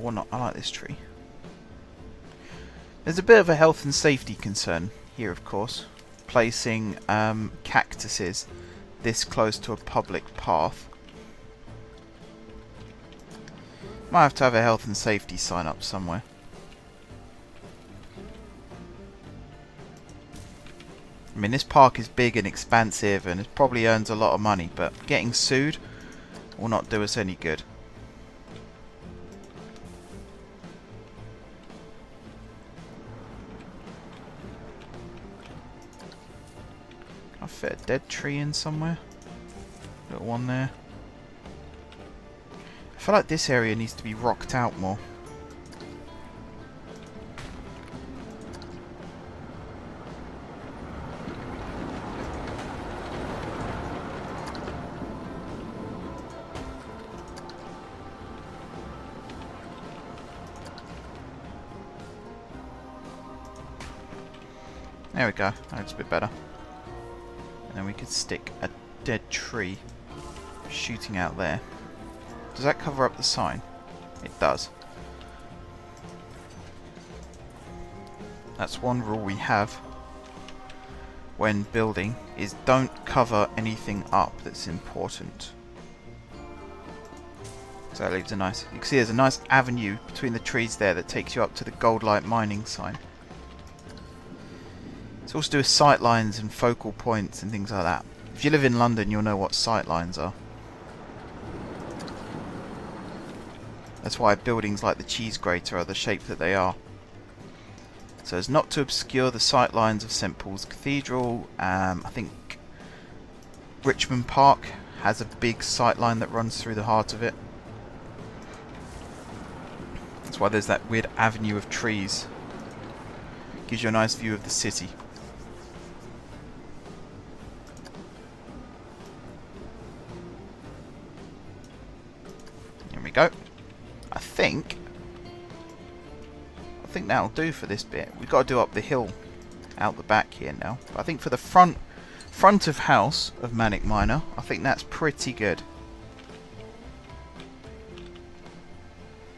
Or not, I like this tree. There's a bit of a health and safety concern here, of course. Placing cactuses this close to a public path. Might have to have a health and safety sign up somewhere. I mean, this park is big and expansive and it probably earns a lot of money, but getting sued will not do us any good. Can I fit a dead tree in somewhere? Little one there. I feel like this area needs to be rocked out more. There we go. That looks a bit better. And then we we could stick a dead tree shooting out there. Does that cover up the sign? It does. That's one rule we have when building, is don't cover anything up that's important. So that leaves a nice, you can see there's a nice avenue between the trees there that takes you up to the gold light mining sign. It's also to do with sight lines and focal points and things like that. If you live in London, you'll know what sight lines are. That's why buildings like the cheese grater are the shape that they are. So as not to obscure the sight lines of St Paul's Cathedral, I think Richmond Park has a big sight line that runs through the heart of it. That's why there's that weird avenue of trees. Gives you a nice view of the city. Here we go. I think that'll do for this bit. We've got to do up the hill out the back here now. But I think for the front of house of Manic Miner, I think that's pretty good.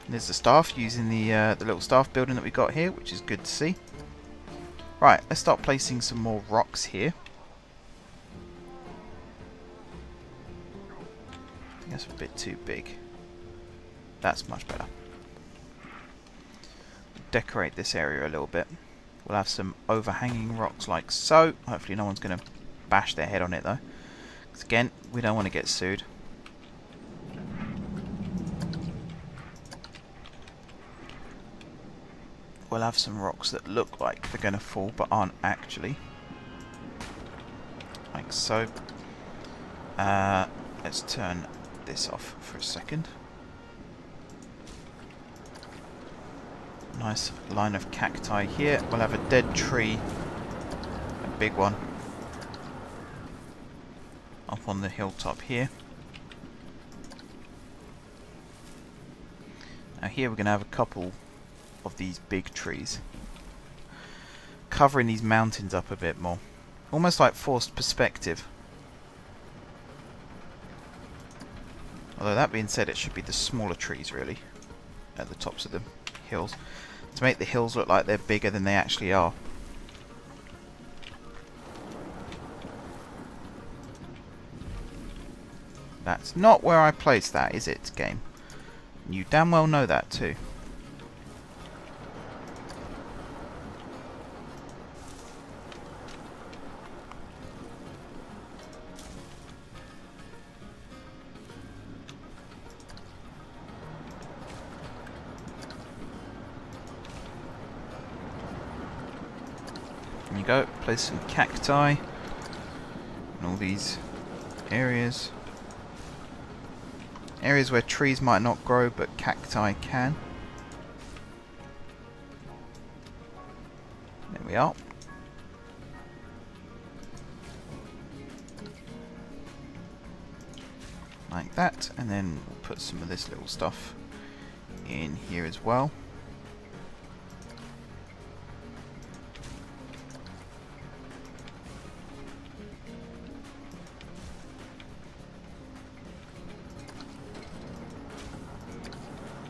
There's the staff using the little staff building that we got here, which is good to see. Right, let's start placing some more rocks here. I think that's a bit too big. That's much better. Decorate this area a little bit. We'll have some overhanging rocks like so. Hopefully no one's going to bash their head on it though. Because again, we don't want to get sued. We'll have some rocks that look like they're going to fall but aren't actually. Like so. Let's turn this off for a second. Nice line of cacti here. We'll have a dead tree, a big one, up on the hilltop here. Now here we're going to have a couple of these big trees, covering these mountains up a bit more. Almost like forced perspective. Although that being said, it should be the smaller trees really, at the tops of the hills, to make the hills look like they're bigger than they actually are. That's not where I placed that, is it, game? You damn well know that too. There you go, place some cacti in all these areas. Areas where trees might not grow but cacti can. There we are. Like that, and then we'll put some of this little stuff in here as well.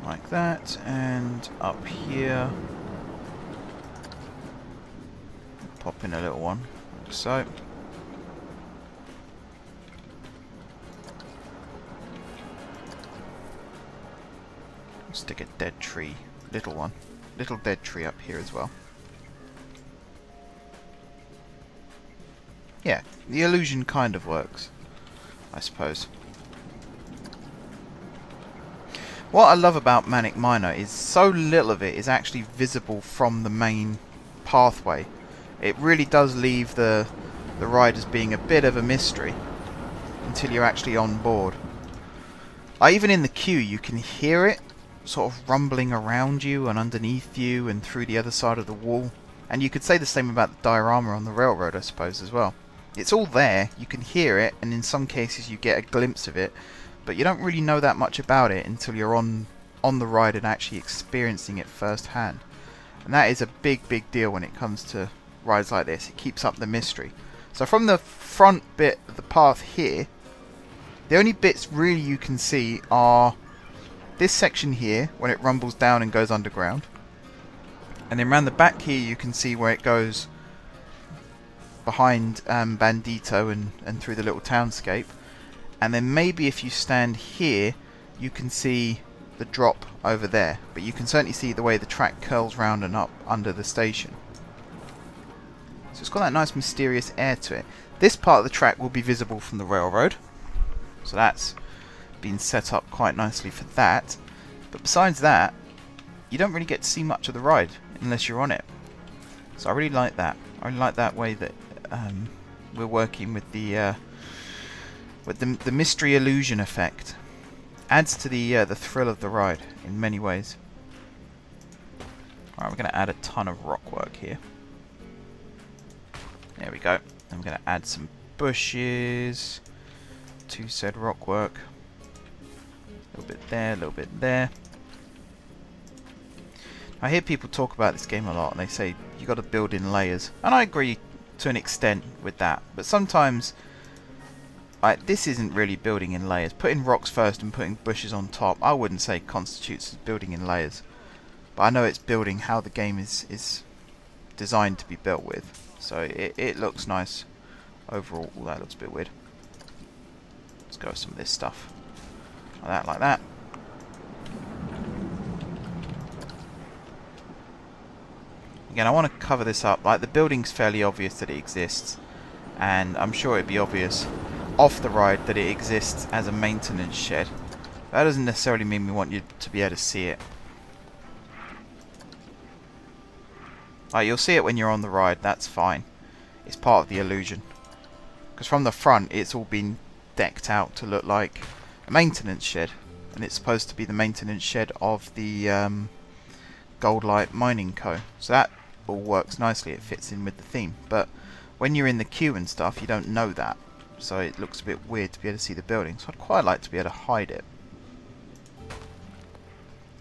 Like that, and up here pop in a little one, like so. Stick a dead tree, little dead tree up here as well. Yeah, the illusion kind of works, I suppose. What I love about Manic Miner is so little of it is actually visible from the main pathway. It really does leave the riders being a bit of a mystery until you're actually on board. Even in the queue you can hear it sort of rumbling around you and underneath you and through the other side of the wall. And you could say the same about the diorama on the railroad, I suppose, as well. It's all there, you can hear it, and in some cases you get a glimpse of it. But you don't really know that much about it until you're on the ride and actually experiencing it firsthand. And that is a big deal when it comes to rides like this. It keeps up the mystery. So from the front bit of the path here, the only bits really you can see are this section here, when it rumbles down and goes underground. And then around the back here you can see where it goes behind Bandito and through the little townscape. And then maybe if you stand here, you can see the drop over there. But you can certainly see the way the track curls round and up under the station. So it's got that nice mysterious air to it. This part of the track will be visible from the railroad. So that's been set up quite nicely for that. But besides that, you don't really get to see much of the ride unless you're on it. So I really like that. I really like that way that we're working with the mystery illusion effect. Adds to the thrill of the ride in many ways. Alright, we're going to add a ton of rock work here. There we go. I'm going to add some bushes to said rock work. A little bit there, a little bit there. I hear people talk about this game a lot and they say you got to build in layers, and I agree to an extent with that, but sometimes this isn't really building in layers. Putting rocks first and putting bushes on top, I wouldn't say constitutes as building in layers, but I know it's building how the game is designed to be built with, so it looks nice overall. Ooh, that looks a bit weird. Let's go with some of this stuff like that. Again, I want to cover this up. Like, the building's fairly obvious that it exists, and I'm sure it'd be obvious off the ride that it exists as a maintenance shed. That doesn't necessarily mean we want you to be able to see it. Like, you'll see it when you're on the ride, that's fine. It's part of the illusion. Because from the front, it's all been decked out to look like a maintenance shed, and it's supposed to be the maintenance shed of the Goldlight Mining Co. So that all works nicely, it fits in with the theme. But when you're in the queue and stuff, you don't know that, so it looks a bit weird to be able to see the building. So I'd quite like to be able to hide it.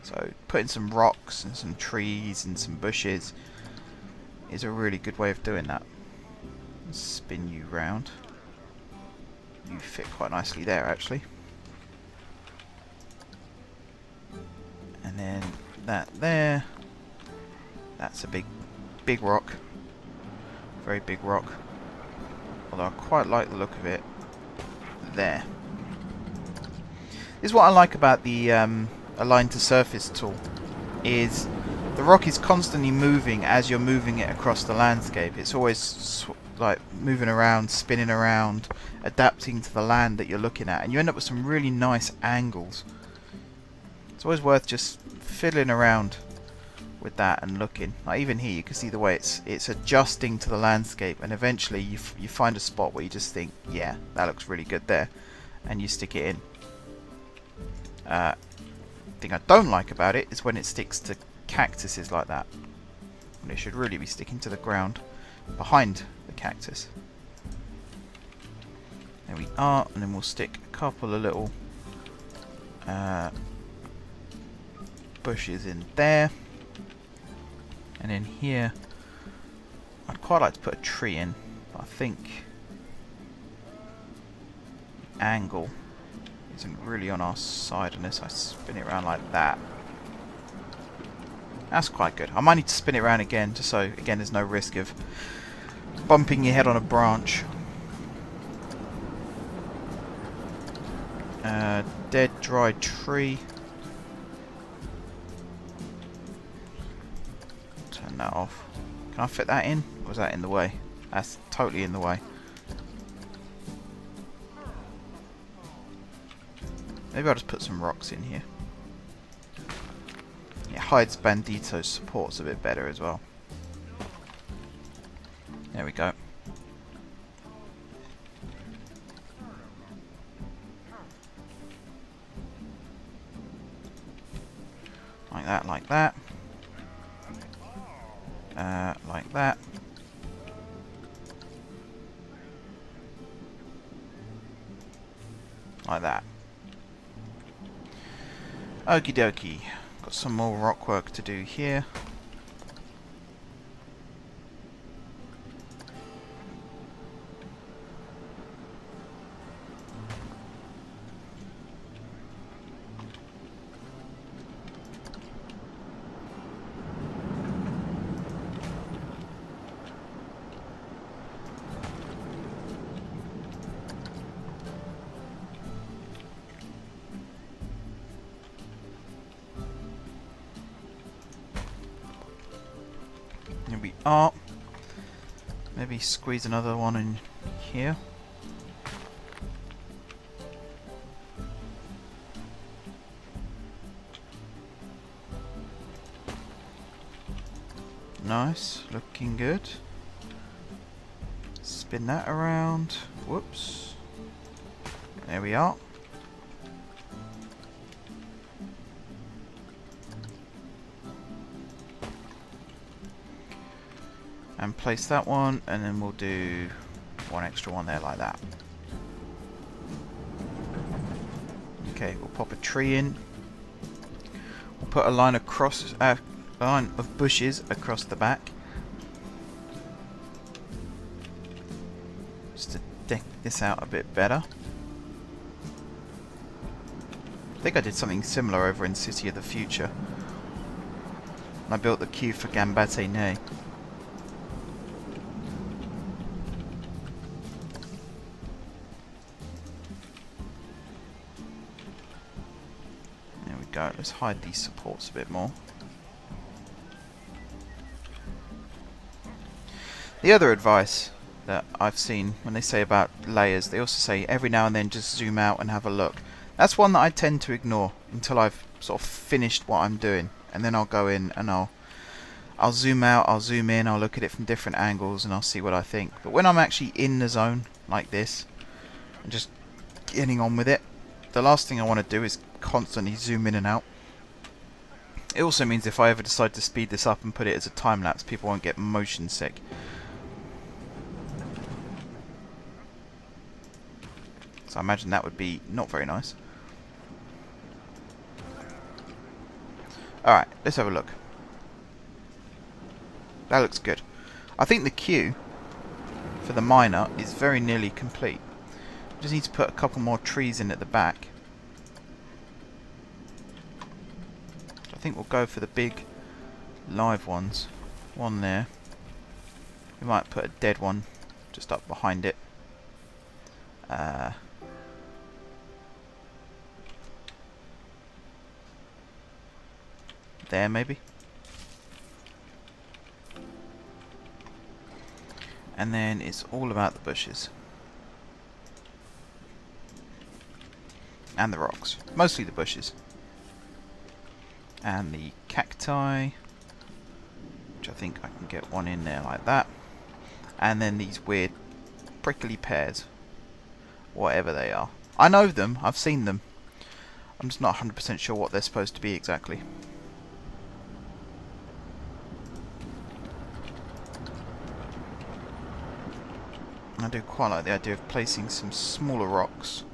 So putting some rocks and some trees and some bushes is a really good way of doing that. Let's spin you round. You fit quite nicely there, actually. And then that there. That's a big rock. Very big rock. Although I quite like the look of it there. This is what I like about the align to surface tool, is the rock is constantly moving as you're moving it across the landscape. It's always like moving around, spinning around, adapting to the land that you're looking at, and you end up with some really nice angles. It's always worth just fiddling around with that and looking. Like even here, you can see the way it's adjusting to the landscape, and eventually you find a spot where you just think, yeah, that looks really good there, and you stick it in. Thing I don't like about it is when it sticks to cactuses like that, when it should really be sticking to the ground behind the cactus. There we are, and then we'll stick a couple of little bushes in there. And in here, I'd quite like to put a tree in, but I think the angle isn't really on our side unless I spin it around like that. That's quite good. I might need to spin it around again, just so, again, there's no risk of bumping your head on a branch. Dead, dry tree. Turn that off. Can I fit that in? Or is that in the way? That's totally in the way. Maybe I'll just put some rocks in here. It hides Bandito's supports a bit better as well. There we go. Like that, like that. Like that. Like that. Okie dokie. Got some more rock work to do here. art. Maybe squeeze another one in here. Nice, looking good. Spin that around. Whoops. There we are. And place that one, and then we'll do one extra one there like that. Okay, we'll pop a tree in. We'll put a line across, a line of bushes across the back, just to deck this out a bit better. I think I did something similar over in City of the Future. I built the queue for Gambate Ne. There we go. Let's hide these supports a bit more. The other advice that I've seen when they say about layers, they also say every now and then just zoom out and have a look. That's one that I tend to ignore until I've sort of finished what I'm doing, and then I'll go in and I'll zoom out, I'll zoom in, I'll look at it from different angles and I'll see what I think. But when I'm actually in the zone like this and just getting on with it, the last thing I want to do is constantly zoom in and out. It also means if I ever decide to speed this up and put it as a time lapse, people won't get motion sick. So I imagine that would be not very nice. Alright, let's have a look. That looks good. I think the queue for the miner is very nearly complete. Just need to put a couple more trees in at the back. I think we'll go for the big live ones. One there. We might put a dead one just up behind it. There maybe. And then it's all about the bushes. And the rocks. Mostly the bushes. And the cacti, which I think I can get one in there like that. And then these weird prickly pears. Whatever they are. I know them, I've seen them. I'm just not 100% sure what they're supposed to be exactly. I do quite like the idea of placing some smaller rocks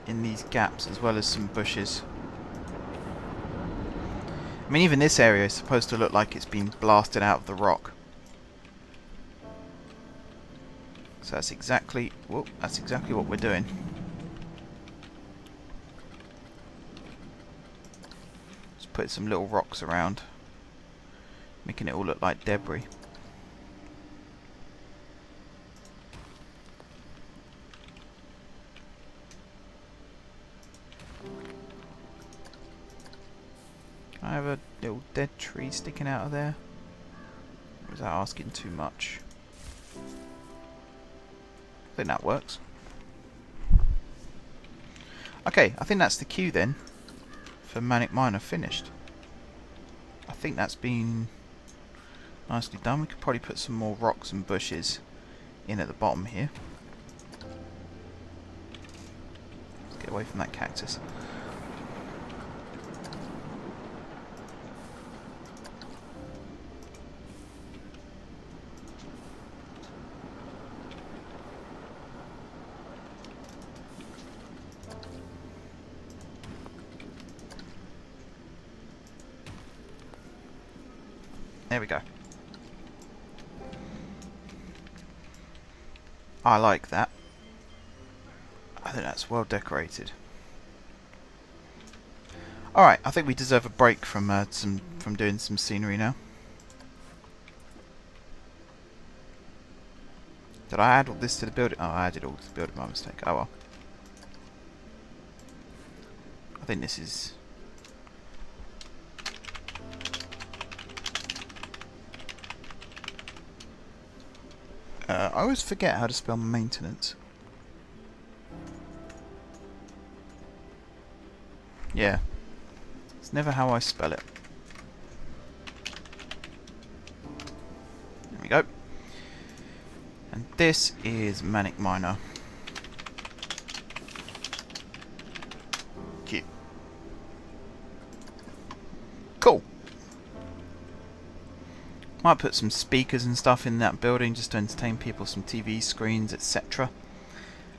in these gaps as well as some bushes. I mean, even this area is supposed to look like it's been blasted out of the rock. So that's exactly, whoop, that's exactly what we're doing. Just put some little rocks around, making it all look like debris. I have a little dead tree sticking out of there. Or is that asking too much? I think that works. Okay, I think that's the queue then for Manic Miner finished. I think that's been nicely done. We could probably put some more rocks and bushes in at the bottom here. Let's get away from that cactus. There we go. I like that. I think that's well decorated. Alright, I think we deserve a break from doing some scenery now. Did I add all this to the building? Oh, I added all to the building by mistake. Oh well. I think this is... I always forget how to spell maintenance. Yeah. It's never how I spell it. There we go. And this is Manic Miner. Cute. Cool. Might put some speakers and stuff in that building just to entertain people, some TV screens, etc.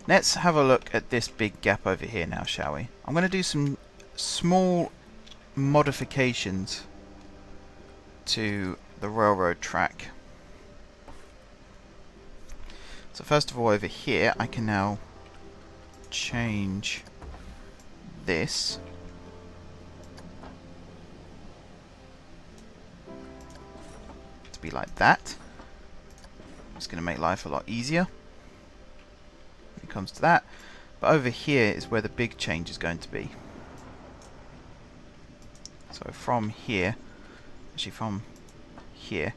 Let's have a look at this big gap over here now, shall we? I'm going to do some small modifications to the railroad track. So first of all, over here I can now change this to be like that. It's going to make life a lot easier when it comes to that. But over here is where the big change is going to be. So from here, actually from here,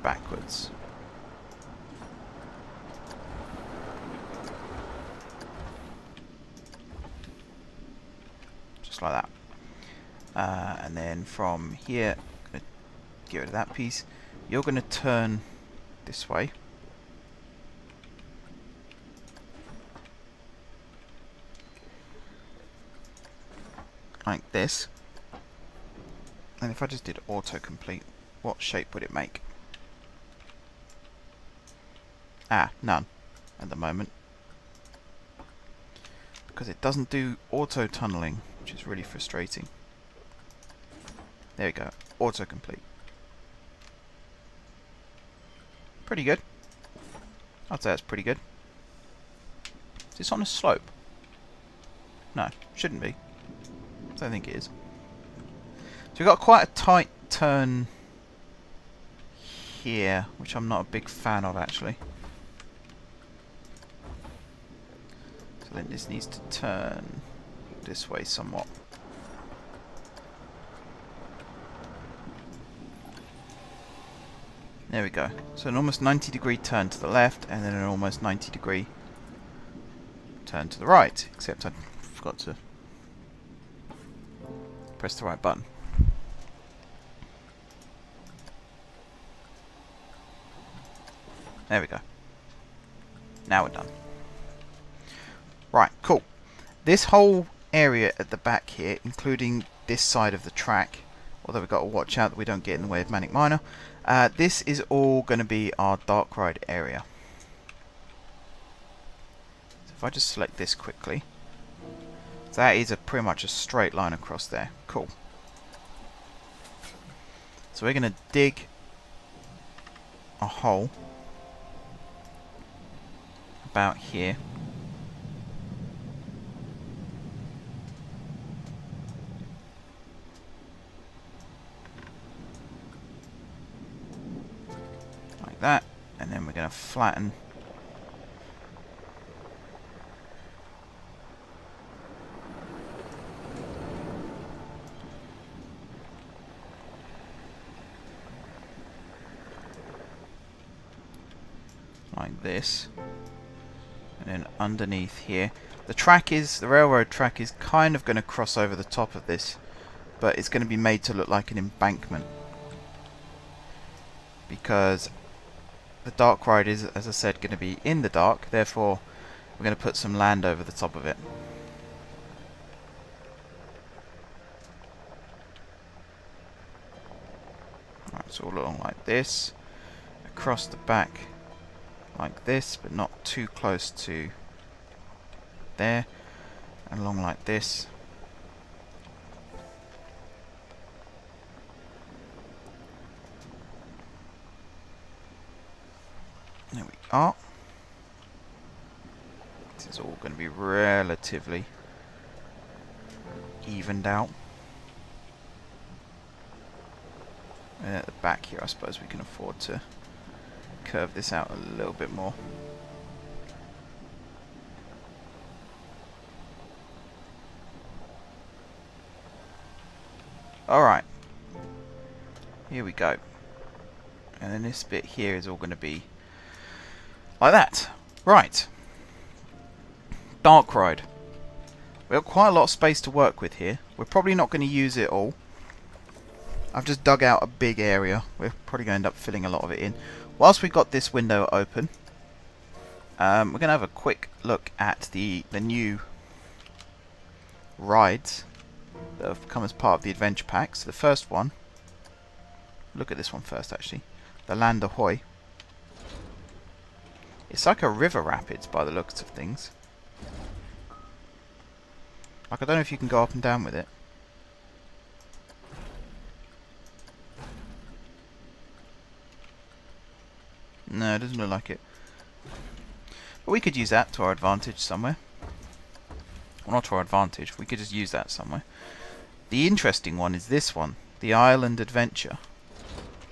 backwards. Just like that. And then from here, I'm going to get rid of that piece. You're going to turn this way. Like this. And if I just did autocomplete, what shape would it make? Ah, none at the moment. Because it doesn't do auto tunneling, which is really frustrating. There we go, autocomplete. Pretty good. I'd say that's pretty good. Is this on a slope? No, shouldn't be. I don't think it is. So we've got quite a tight turn here, which I'm not a big fan of actually. So then this needs to turn this way somewhat. There we go. So an almost 90-degree turn to the left, and then an almost 90-degree turn to the right. Except I forgot to press the right button. There we go. Now we're done. Right, cool. This whole area at the back here, including this side of the track, although we've got to watch out that we don't get in the way of Manic Miner, this is all going to be our dark ride area. So if I just select this quickly, so that is pretty much a straight line across there. Cool. So we're going to dig a hole about here. Like that, and then we're going to flatten like this. And then underneath here, the railroad track is kind of going to cross over the top of this, but it's going to be made to look like an embankment, because the dark ride is, as I said, going to be in the dark. Therefore, we're going to put some land over the top of it. Right, so all along like this, across the back like this, but not too close to there, and along like this. There we are. This is all going to be relatively evened out. And at the back here, I suppose we can afford to curve this out a little bit more. Alright. Here we go. And then this bit here is all going to be like that. Right. Dark ride. We've got quite a lot of space to work with here. We're probably not going to use it all. I've just dug out a big area. We're probably going to end up filling a lot of it in. Whilst we've got this window open, we're going to have a quick look at the new rides that have come as part of the adventure pack. So the first one, look at this one first actually, the Land Ahoy. It's like a river rapids by the looks of things. Like, I don't know if you can go up and down with it. No, it doesn't look like it. But we could use that to our advantage somewhere. Well, not to our advantage, we could just use that somewhere. The interesting one is this one, the Island Adventure.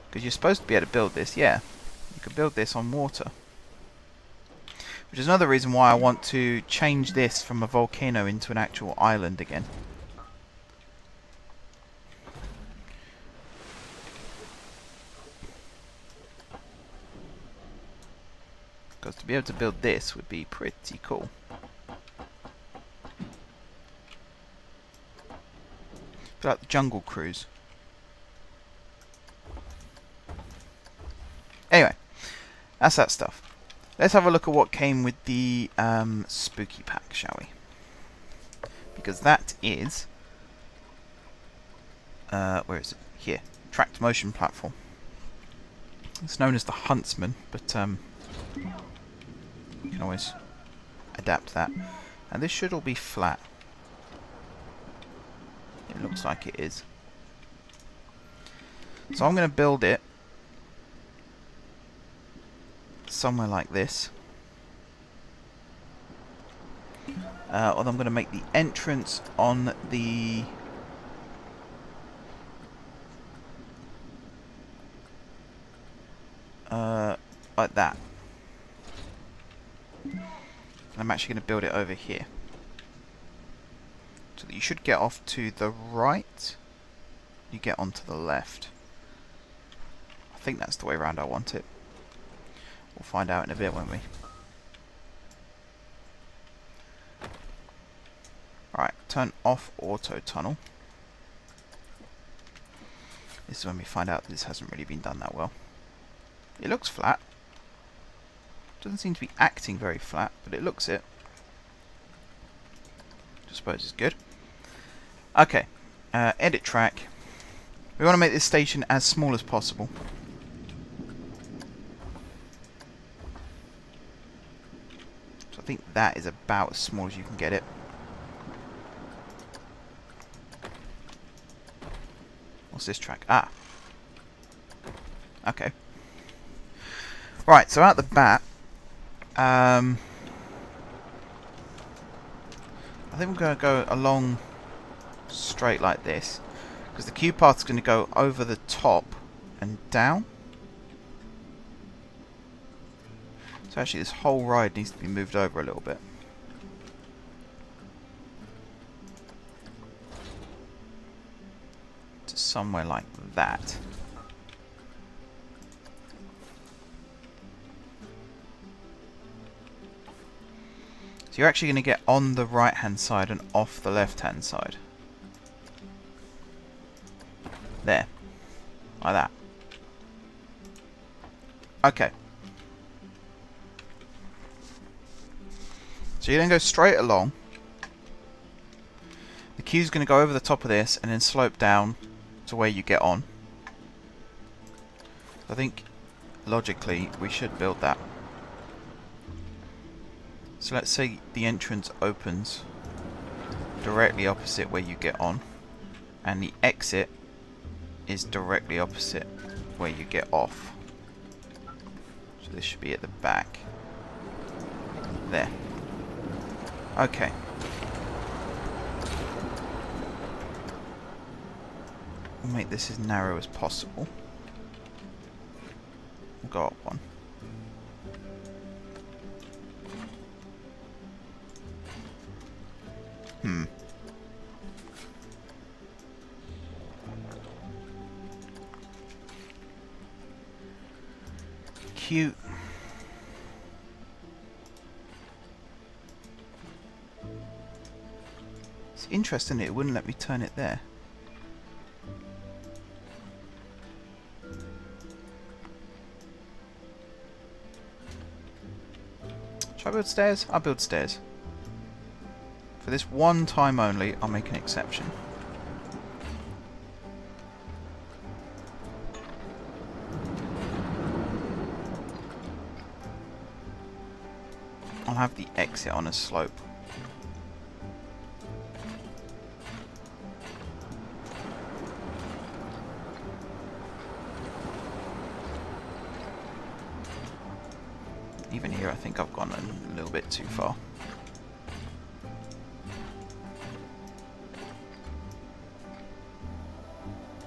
Because you're supposed to be able to build this, yeah. You could build this on water. Which is another reason why I want to change this from a volcano into an actual island again. Because to be able to build this would be pretty cool. Feel like the Jungle Cruise. Anyway, that's that stuff. Let's have a look at what came with the spooky pack, shall we? Because that is... where is it? Here. Tracked motion platform. It's known as the Huntsman, but you can always adapt that. And this should all be flat. It looks like it is. So I'm going to build it somewhere like this. Or I'm going to make the entrance on the... like that. I'm actually going to build it over here. So that you should get off to the right. You get onto the left. I think that's the way around I want it. We'll find out in a bit, won't we? Right, turn off auto tunnel. This is when we find out that this hasn't really been done that well. It looks flat. Doesn't seem to be acting very flat, but it looks it. I suppose it's good. Okay, edit track. We want to make this station as small as possible. So I think that is about as small as you can get it. What's this track? Ah. Okay. Right, so out the bat, I think we're going to go along straight like this, because the queue path is going to go over the top and down. So actually this whole ride needs to be moved over a little bit. To somewhere like that. So you're actually going to get on the right hand side and off the left hand side. There. Like that. Okay. So you're going to go straight along. The queue's going to go over the top of this and then slope down to where you get on. I think logically we should build that. So let's say the entrance opens directly opposite where you get on, and the exit is directly opposite where you get off. So this should be at the back. There. Okay. We'll make this as narrow as possible. We'll go up one. cute. It's interesting it wouldn't let me turn it there. Should I build stairs? I'll build stairs. For this one time only, I'll make an exception. I'll have the exit on a slope. Even here I think I've gone a little bit too far.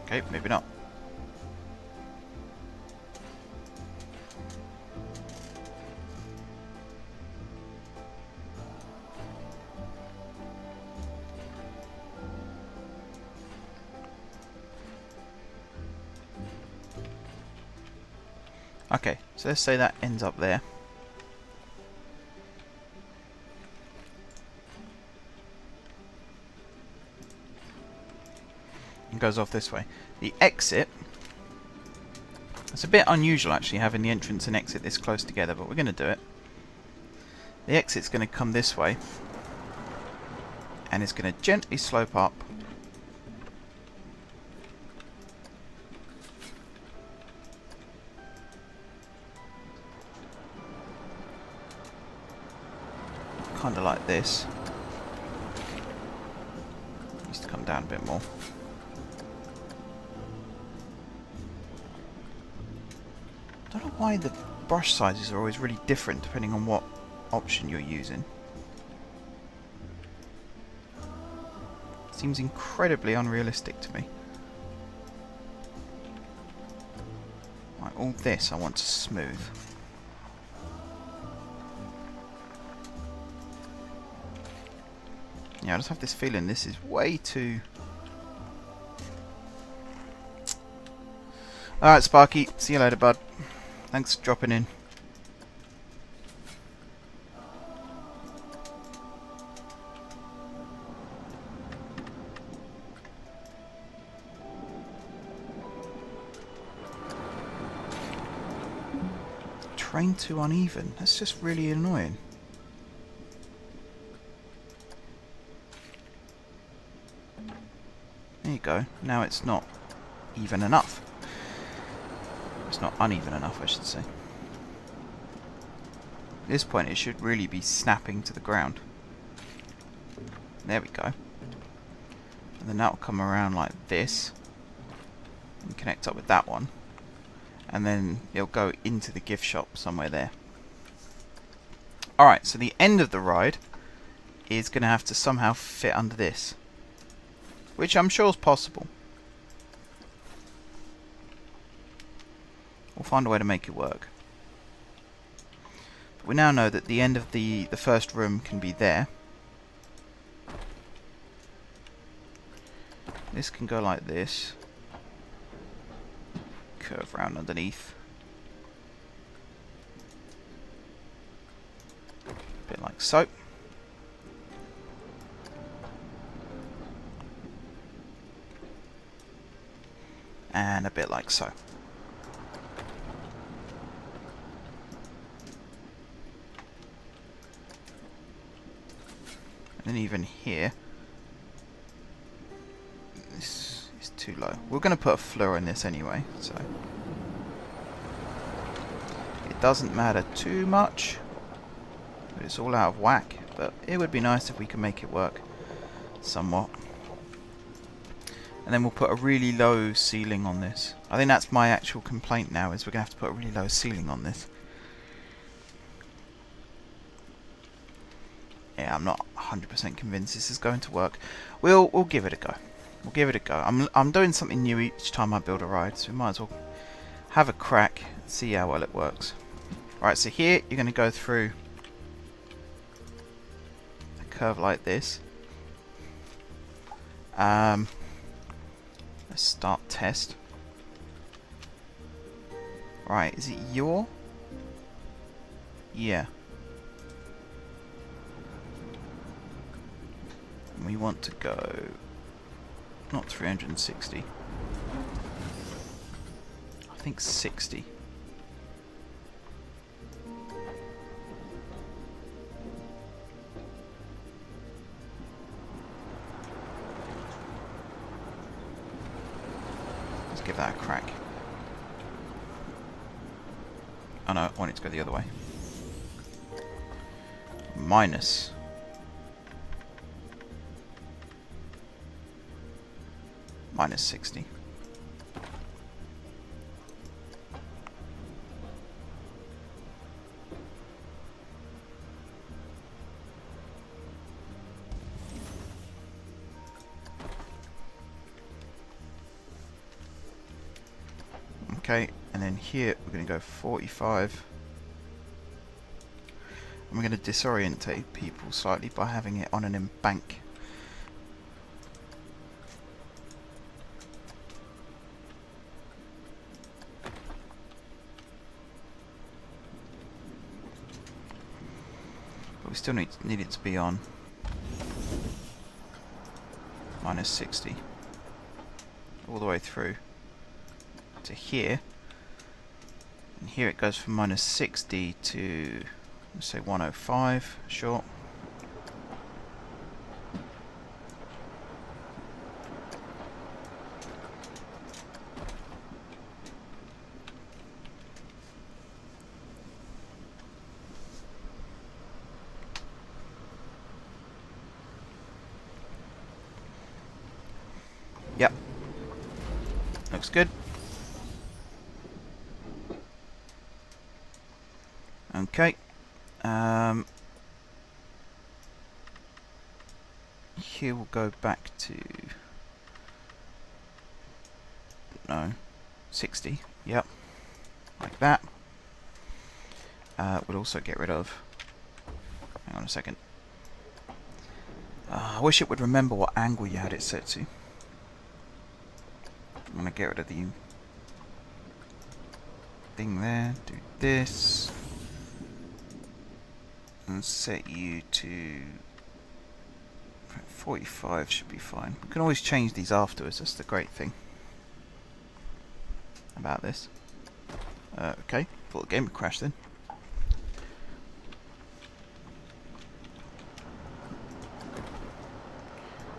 Okay, maybe not. Okay, so let's say that ends up there. And goes off this way. The exit, it's a bit unusual actually having the entrance and exit this close together, but we're going to do it. The exit's going to come this way and it's going to gently slope up . Kind of like this. Needs to come down a bit more. I don't know why the brush sizes are always really different depending on what option you're using. Seems incredibly unrealistic to me. Right, all this I want to smooth. Yeah, I just have this feeling this is way too... Alright, Sparky. See you later, bud. Thanks for dropping in. Train too uneven. That's just really annoying. There you go. Now it's not even enough. It's not uneven enough, I should say. At this point it should really be snapping to the ground. There we go. And then that will come around like this and connect up with that one. And then it'll go into the gift shop somewhere there. Alright, so the end of the ride is going to have to somehow fit under this. Which I'm sure is possible. We'll find a way to make it work. But we now know that the end of the first room can be there. This can go like this. Curve round underneath. A bit like so. And a bit like so. And then even here, this is too low. We're going to put a floor in this anyway, so it doesn't matter too much. But it's all out of whack, but it would be nice if we could make it work somewhat. And then we'll put a really low ceiling on this. I think that's my actual complaint now, is we're going to have to put a really low ceiling on this. Yeah, I'm not 100% convinced this is going to work. We'll give it a go. We'll give it a go. I'm doing something new each time I build a ride, so we might as well have a crack and see how well it works. Alright, so here you're going to go through a curve like this. Let's start test. Right, is it your Yeah. We want to go not 360. I think 60. Let's give that a crack. Oh no, I want it to go the other way. Minus 60. Okay, and then here we're going to go 45. And we're going to disorientate people slightly by having it on an embank. But we still need it to be on minus 60 all the way through to here, and here it goes from minus 60 to, let's say, 105 short. Yep, looks good. Okay, here we'll go back to, no, 60, yep, like that. We'll also get rid of, hang on a second, I wish it would remember what angle you had it set to. I'm going to get rid of the thing there, do this. And set you to 45 should be fine. We can always change these afterwards, that's the great thing about this. Okay, thought the game would crash then.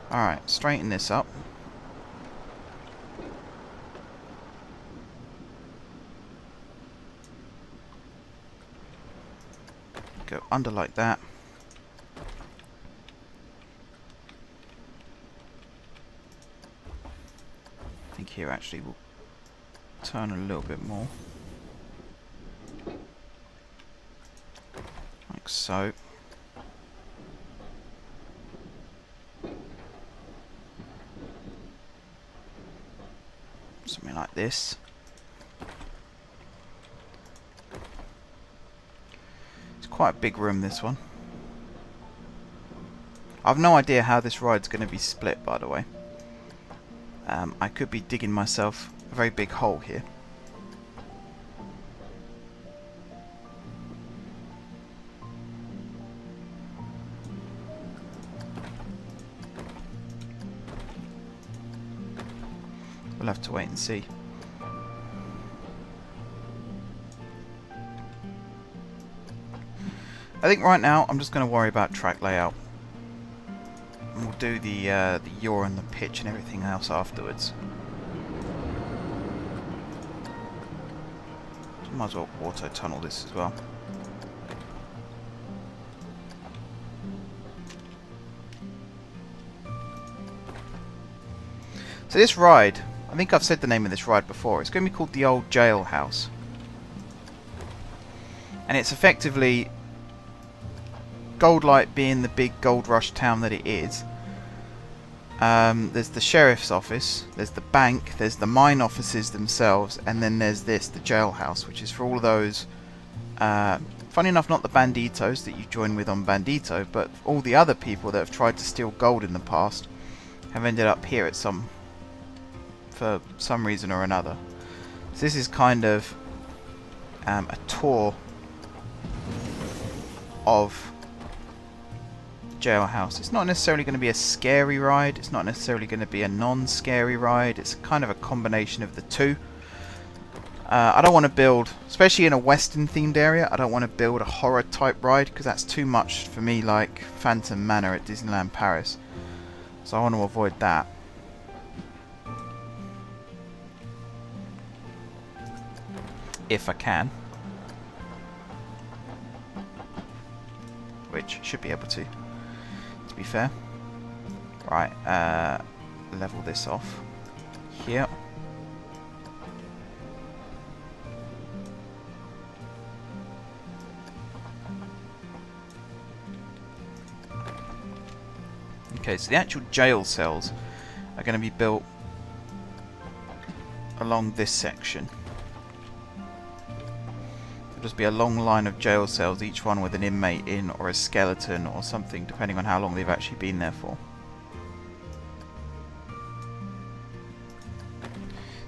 Alright, straighten this up. Go under like that. I think here actually we'll turn a little bit more. Like so. Something like this. Quite a big room, this one. I've no idea how this ride's going to be split, by the way. I could be digging myself a very big hole here. We'll have to wait and see. I think right now I'm just going to worry about track layout, and we'll do the yaw and the pitch and everything else afterwards. So might as well auto tunnel this as well. So this ride, I think I've said the name of this ride before. It's going to be called the old Jailhouse, and it's effectively Goldlight being the big gold rush town that it is. There's the sheriff's office, there's the bank, there's the mine offices themselves, and then there's this, the jailhouse, which is for all of those, funny enough, not the banditos that you join with on Bandito, but all the other people that have tried to steal gold in the past have ended up here for some reason or another. So this is kind of a tour of Jailhouse. It's not necessarily going to be a scary ride, it's not necessarily going to be a non-scary ride, it's kind of a combination of the two. I don't want to build, especially in a western themed area, I don't want to build a horror type ride because that's too much for me, like Phantom Manor at Disneyland Paris. So I want to avoid that. If I can. Which should be able to be fair. Right, level this off here. Okay, so the actual jail cells are going to be built along this section. There'll just be a long line of jail cells, each one with an inmate in, or a skeleton or something, depending on how long they've actually been there for.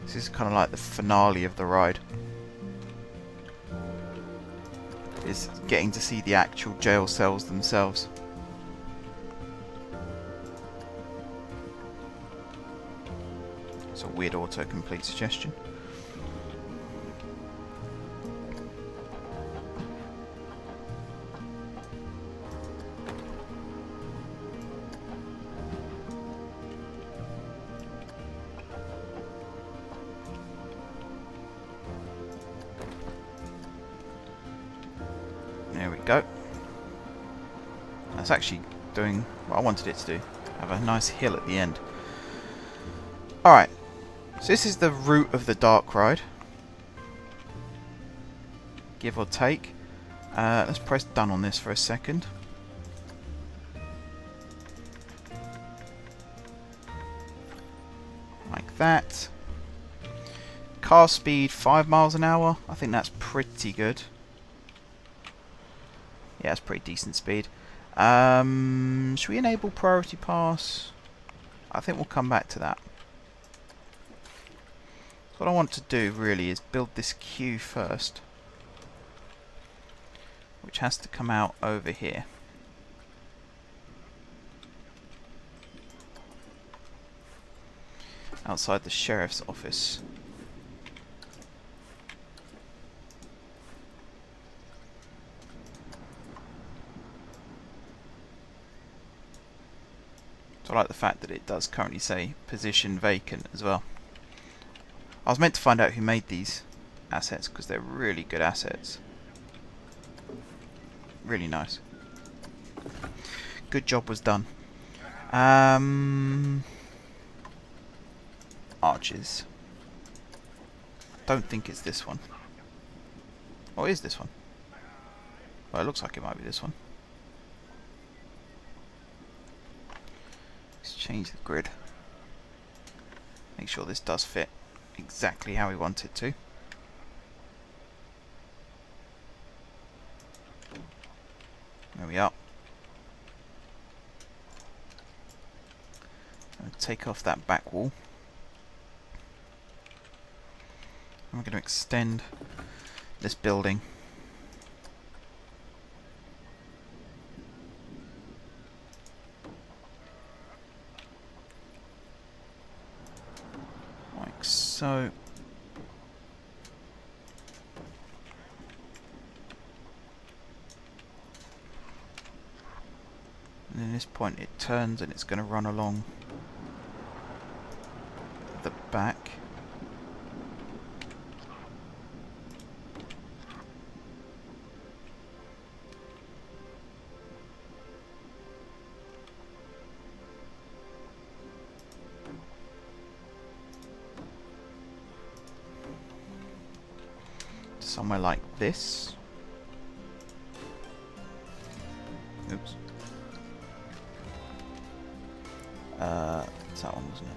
This is kind of like the finale of the ride. Is getting to see the actual jail cells themselves. It's a weird autocomplete suggestion. There we go. That's actually doing what I wanted it to do. Have a nice hill at the end. Alright. So this is the route of the dark ride. Give or take. Let's press done on this for a second. Like that. Car speed 5 miles an hour. I think that's pretty good. Yeah, that's pretty decent speed. Should we enable priority pass? I think we'll come back to that. What I want to do really is build this queue first, which has to come out over here. Outside the sheriff's office. So I like the fact that it does currently say position vacant as well. I was meant to find out who made these assets because they're really good assets. Really nice. Good job was done. Arches. Don't think it's this one. Or is this one? Well, it looks like it might be this one. Let's change the grid. Make sure this does fit exactly how we want it to. There we are. I'm going to take off that back wall. And we're going to extend this building. Like so. And at this point it turns and it's going to run along the back. Somewhere like this. Oops. It's that one, wasn't it?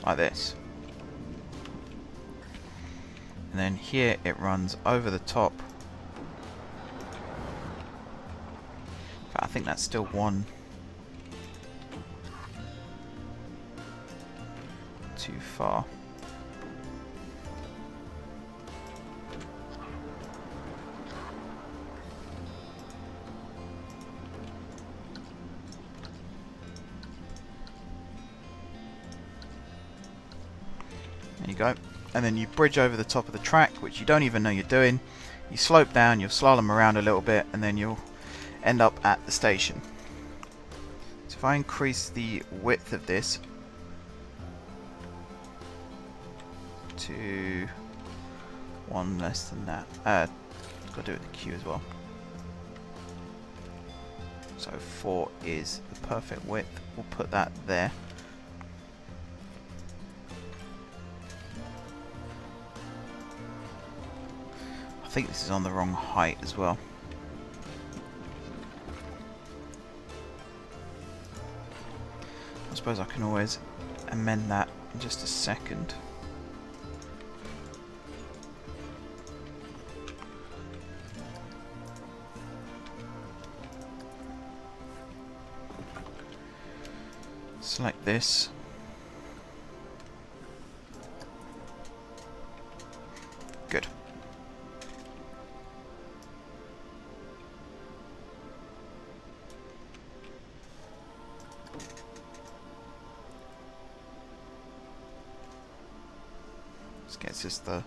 Like this. And then here it runs over the top But I think that's still one too far. There you go. And then you bridge over the top of the track, which you don't even know you're doing. You slope down, you'll slalom around a little bit, and then you'll end up at the station. So if I increase the width of this to 1 less than that, got to do it with the Q as well. So 4 is the perfect width. We'll put that there. I think this is on the wrong height as well. I suppose I can always amend that in just a second. Select this. Good. This gets us the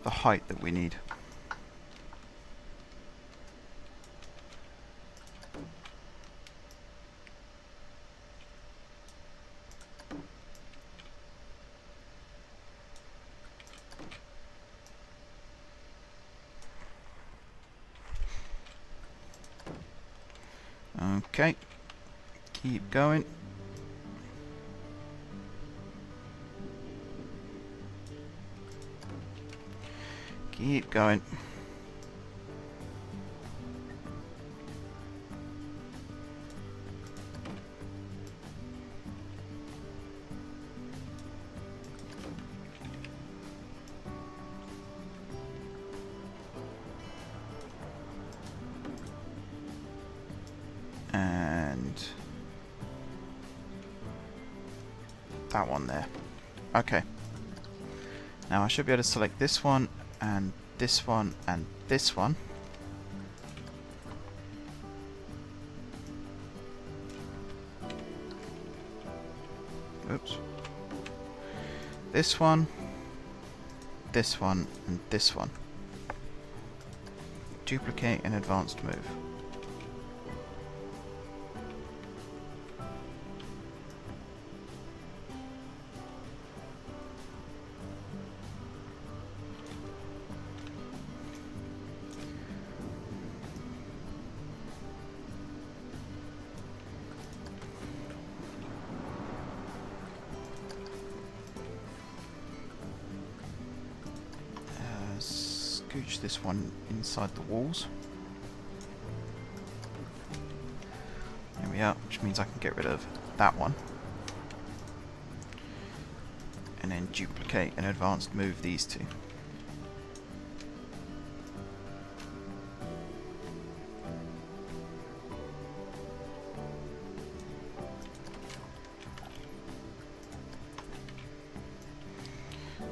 height that we need. Okay, keep going. Keep going. And that one there. Okay. Now I should be able to select this one and this one and this one. Oops. This one, and this one. Duplicate an advanced move. Scooch this one inside the walls. There we are, which means I can get rid of that one. And then duplicate and advanced move these two.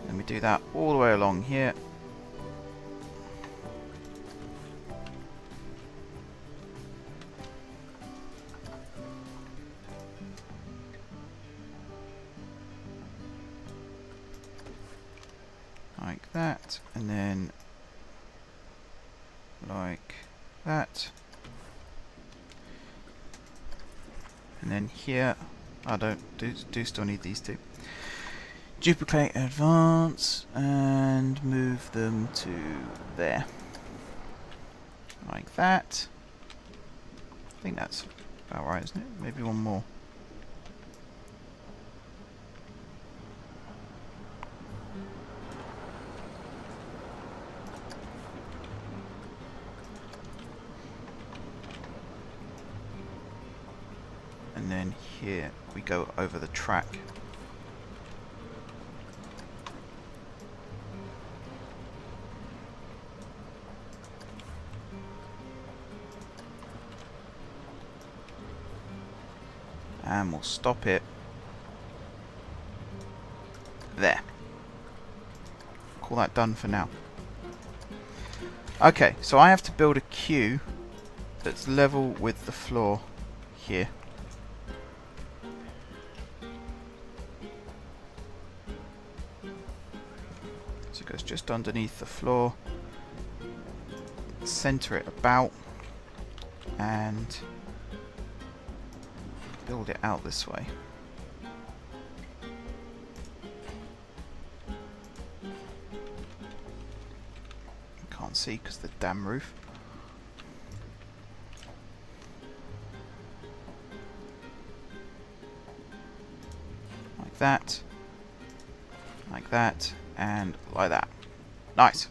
Then we do that all the way along here. Like that, and then like that, and then here I do still need these two. Duplicate, advance, and move them to there, like that. I think that's about right, isn't it? Maybe one more. And then here we go over the track. And we'll stop it there. Call that done for now. Okay, so I have to build a queue that's level with the floor here. So it goes just underneath the floor. Center it about and build it out this way. Can't see because the damn roof. Like that, and like that. Nice.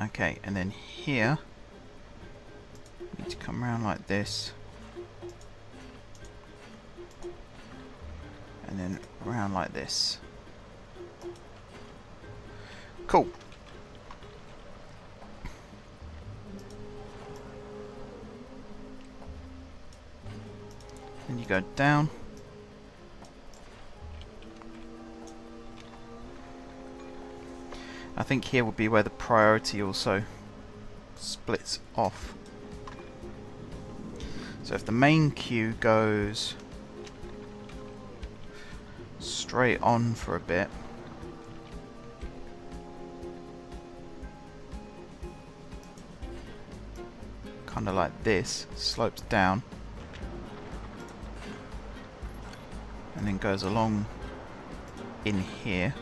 Okay, and then here, we need to come around like this, and then around like this. Cool. Then you go down. I think here would be where the priority also splits off. So if the main queue goes straight on for a bit, kind of like this, slopes down, and then goes along in here.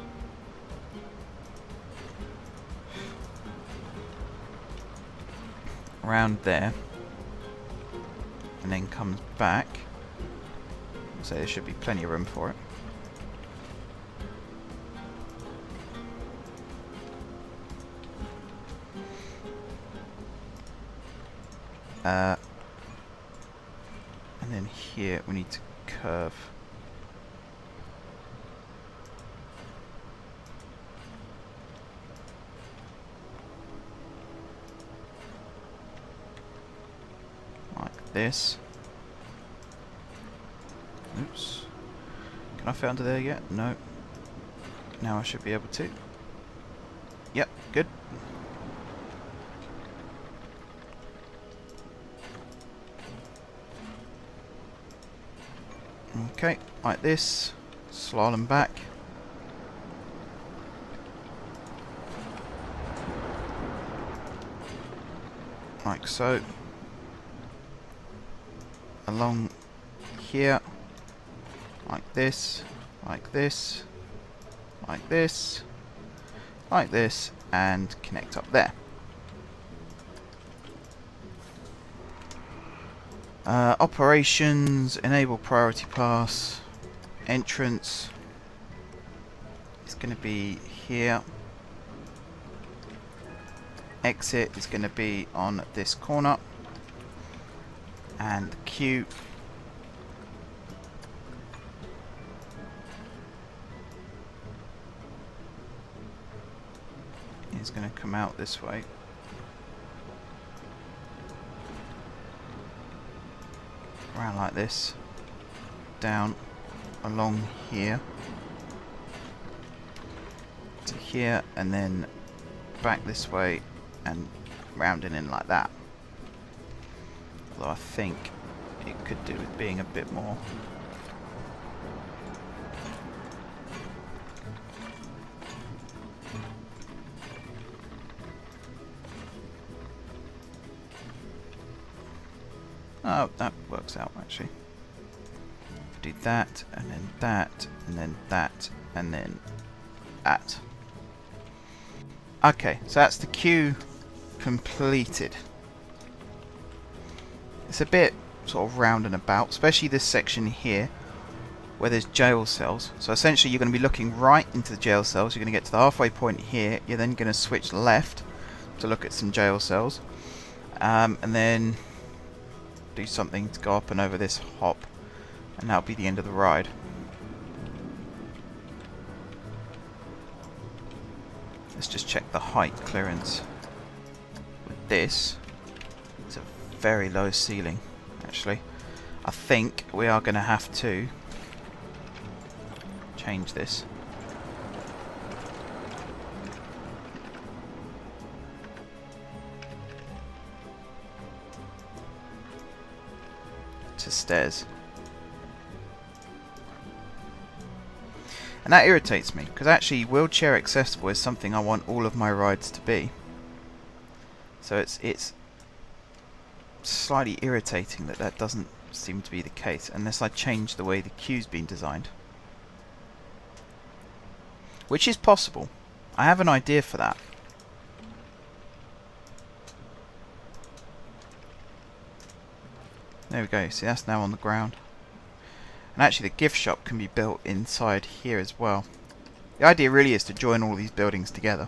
Around there, and then comes back. So there should be plenty of room for it. And then here we need to curve. This. Oops. Can I fit under there yet? No. Now I should be able to. Yep, good. Okay, like this. Slalom back. Like so. Along here, like this, like this, like this, like this, and connect up there. Operations, enable priority pass, entrance is going to be here, exit is going to be on this corner. And the queue is going to come out this way. Around like this. Down along here. To here and then back this way and rounding in like that. Although I think it could do with being a bit more. Oh, that works out actually. Do that, and then that, and then that, and then that. Okay, so that's the queue completed. It's a bit sort of round and about, especially this section here where there's jail cells. So essentially you're going to be looking right into the jail cells. You're going to get to the halfway point here. You're then going to switch left to look at some jail cells. And then do something to go up and over this hop. And that'll be the end of the ride. Let's just check the height clearance. With this, it's a very low ceiling, actually. I think we are going to have to change this. To stairs. And that irritates me, because actually wheelchair accessible is something I want all of my rides to be. So it's slightly irritating that that doesn't seem to be the case, unless I change the way the queue's been designed. Which is possible. I have an idea for that. There we go, see that's now on the ground. And actually the gift shop can be built inside here as well. The idea really is to join all these buildings together.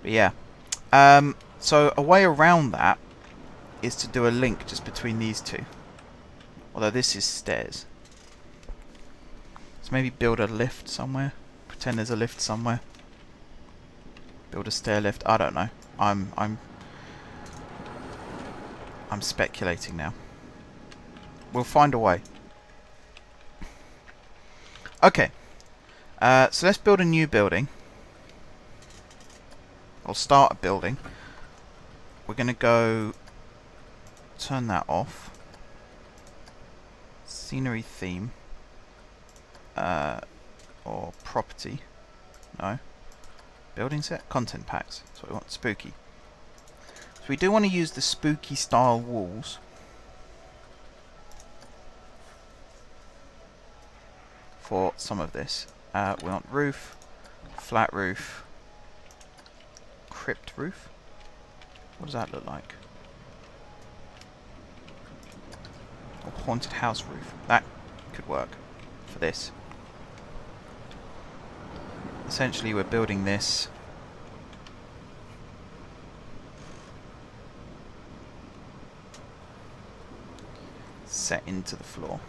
But yeah. So a way around that is to do a link just between these two. Although this is stairs. So maybe build a lift somewhere. Pretend there's a lift somewhere. Build a stair lift. I don't know. I'm speculating now. We'll find a way. Okay. So let's build a new building. I'll start a building. We're going to go turn that off. Scenery theme. Or property. No. Building set? Content packs. That's what we want. Spooky. So we do want to use the spooky style walls. For some of this. We want roof, flat roof, crypt roof. What does that look like? Or haunted house roof. That could work for this. Essentially we're building this set into the floor.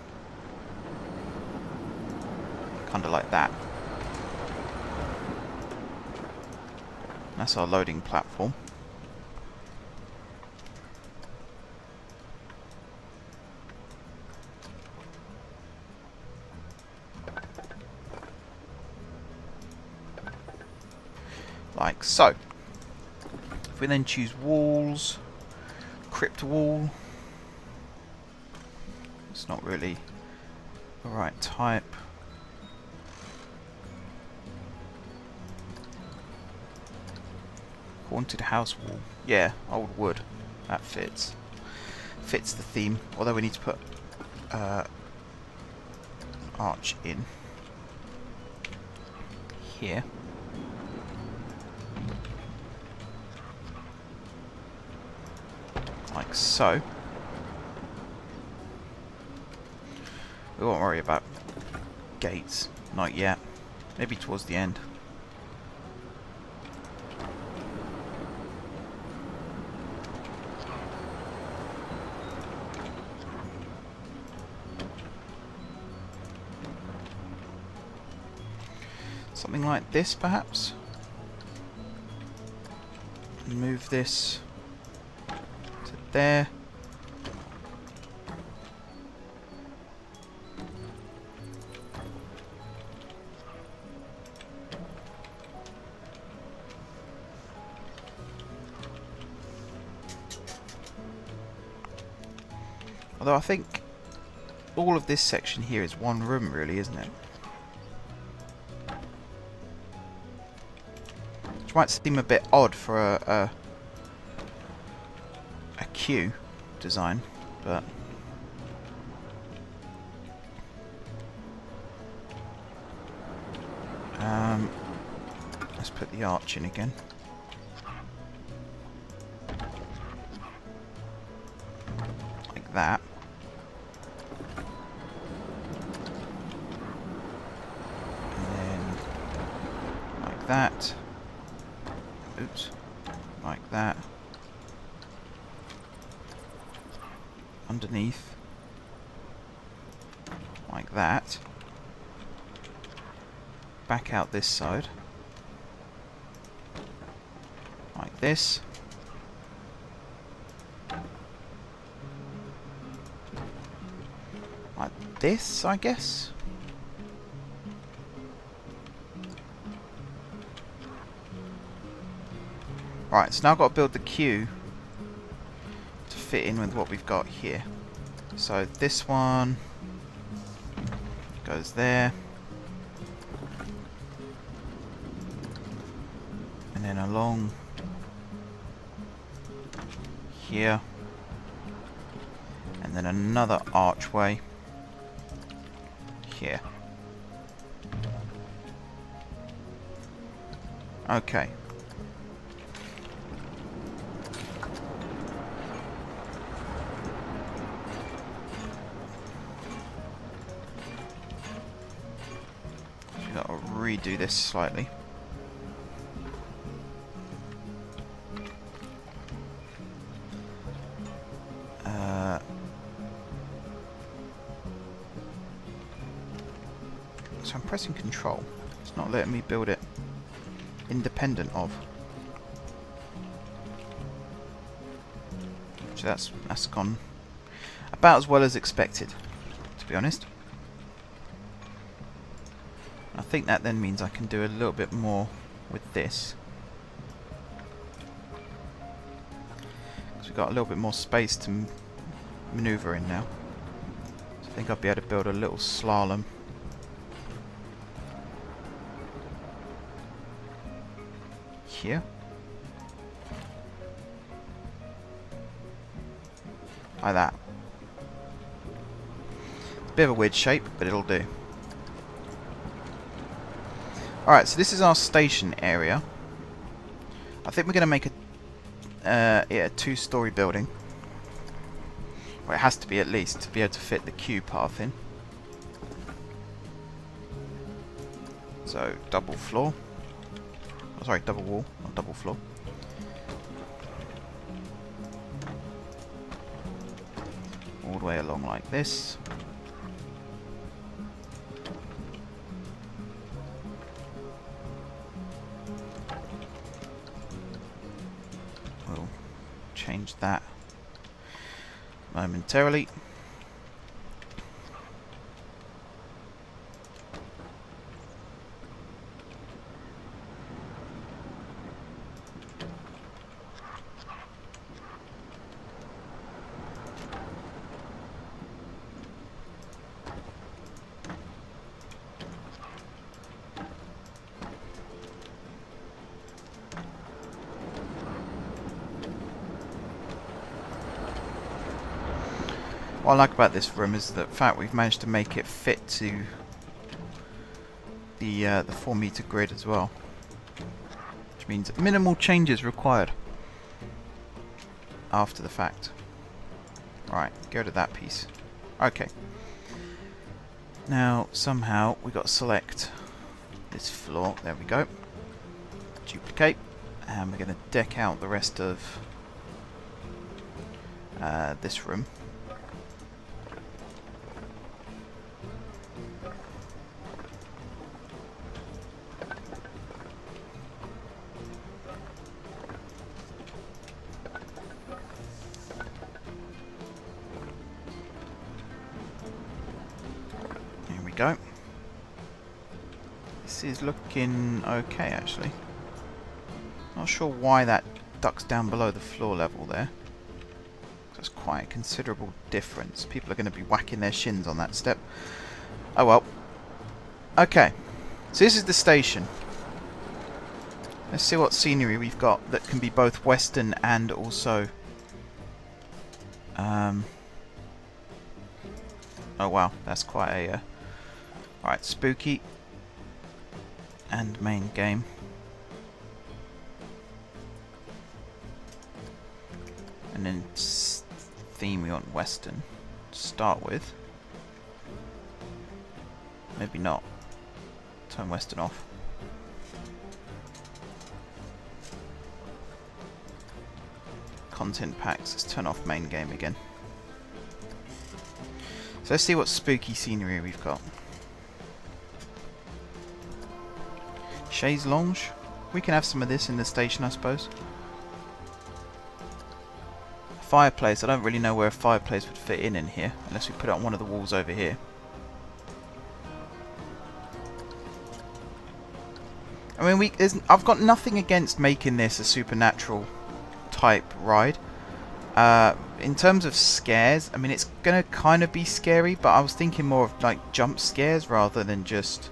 Kind of like that. That's our loading platform. Like so. If we then choose walls, crypt wall. It's not really the right type. Haunted house wall. Yeah, old wood. That fits. Fits the theme. Although we need to put arch in here. Like so. We won't worry about gates. Not yet. Maybe towards the end. Something like this, perhaps. Move this to there. Although I think all of this section here is one room, really, isn't it? Which might seem a bit odd for a queue design, but let's put the arch in again. Like that. And then like that. Oops. Like that. Underneath. Like that. Back out this side. Like this. Like this, I guess. Right, so now I've got to build the queue to fit in with what we've got here. So this one goes there. And then along here. And then another archway here. Okay. So I've got to redo this slightly. So I'm pressing Control. It's not letting me build it independent of. So that's gone about as well as expected, to be honest. I think that then means I can do a little bit more with this. Because we've got a little bit more space to maneuver in now. So I think I'll be able to build a little slalom. Here. Like that. It's a bit of a weird shape, but it'll do. Alright, so this is our station area. I think we're going to make a two-story building. Well, it has to be at least to be able to fit the queue path in. So, double floor. Oh, sorry, double wall, not double floor. All the way along like this. We'll change that momentarily. What I like about this room is the fact we've managed to make it fit to the 4-meter grid as well, which means minimal changes required after the fact. Right, go to that piece. Okay. Now somehow we got to select this floor. There we go. Duplicate, and we're going to deck out the rest of this room. Go. This is looking okay, actually. Not sure why that ducks down below the floor level there. That's quite a considerable difference. People are going to be whacking their shins on that step. Oh well. Okay. So this is the station. Let's see what scenery we've got that can be both western and also... oh wow, that's quite a... Right, spooky and main game. And then theme we want western to start with. Maybe not. Turn western off. Content packs, let's turn off main game again. So let's see what spooky scenery we've got. Chaise lounge. We can have some of this in the station, I suppose. fireplace. I don't really know where a fireplace would fit in here, unless we put it on one of the walls over here. I mean, I've got nothing against making this a supernatural type ride. In terms of scares, I mean, it's gonna kind of be scary, but I was thinking more of like jump scares rather than just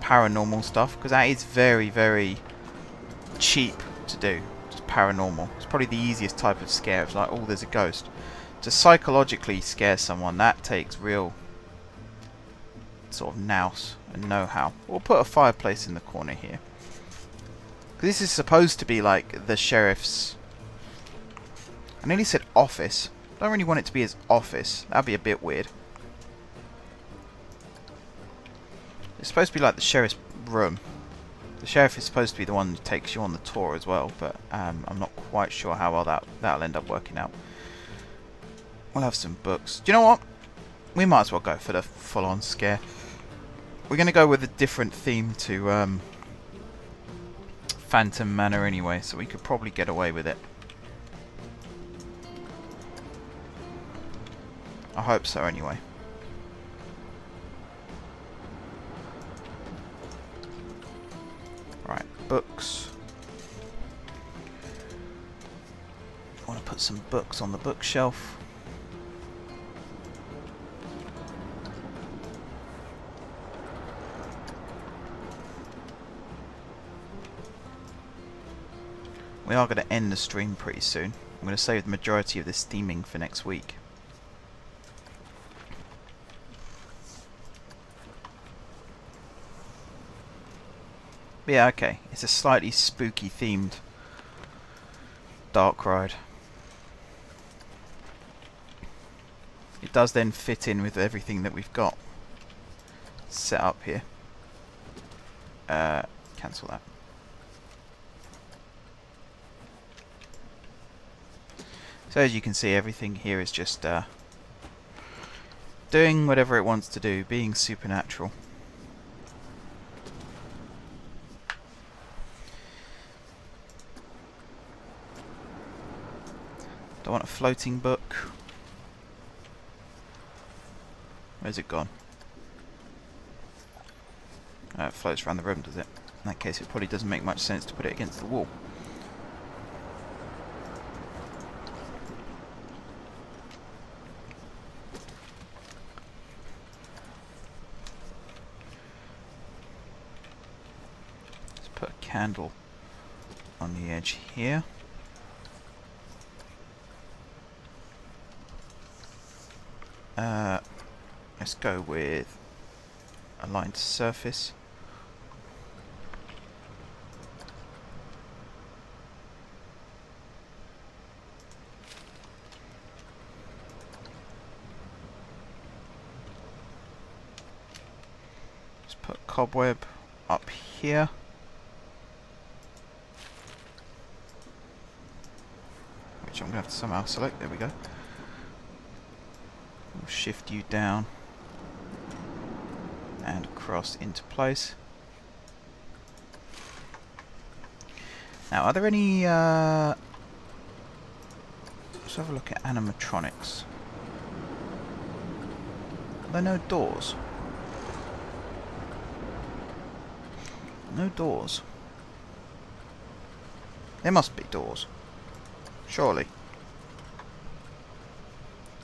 paranormal stuff, because that is very, very cheap to do. Just paranormal. It's probably the easiest type of scare. It's like, oh, there's a ghost. To psychologically scare someone, that takes real sort of nous and know-how. We'll put a fireplace in the corner here. This is supposed to be like the sheriff's... I nearly said office. I don't really want it to be his office. That'd be a bit weird. It's supposed to be like the sheriff's room. The sheriff is supposed to be the one who takes you on the tour as well, but I'm not quite sure how well that'll end up working out. We'll have some books. Do you know what? We might as well go for the full-on scare. We're going to go with a different theme to Phantom Manor anyway, so we could probably get away with it. I hope so anyway. Right, books. I want to put some books on the bookshelf. We are going to end the stream pretty soon. I'm going to save the majority of this theming for next week. But yeah, okay. It's a slightly spooky themed dark ride. It does then fit in with everything that we've got set up here. Cancel that. So as you can see, everything here is just doing whatever it wants to do, being supernatural. Don't want a floating book. Where's it gone? It floats around the room, does it? In that case, it probably doesn't make much sense to put it against the wall. Let's put a candle on the edge here. Let's go with a lined surface. Let's put cobweb up here. Which I'm going to have to somehow select. There we go. We'll shift you down and across into place. Now, are there any... let's have a look at animatronics. Are there no doors? No doors. There must be doors. Surely.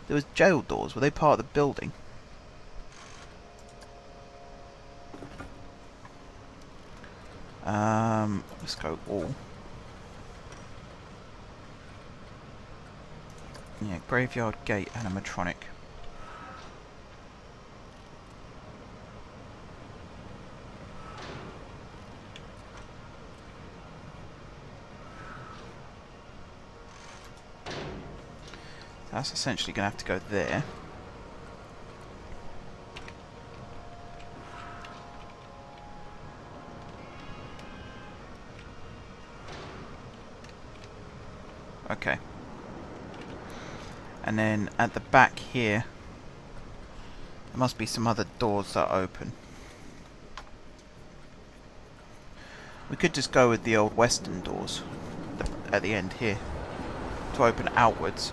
There was jail doors. Were they part of the building? Let's go all. Yeah, graveyard gate animatronic. That's essentially going to have to go there. Okay. And then at the back here, there must be some other doors that are open. We could just go with the old western doors at the end here. to open outwards.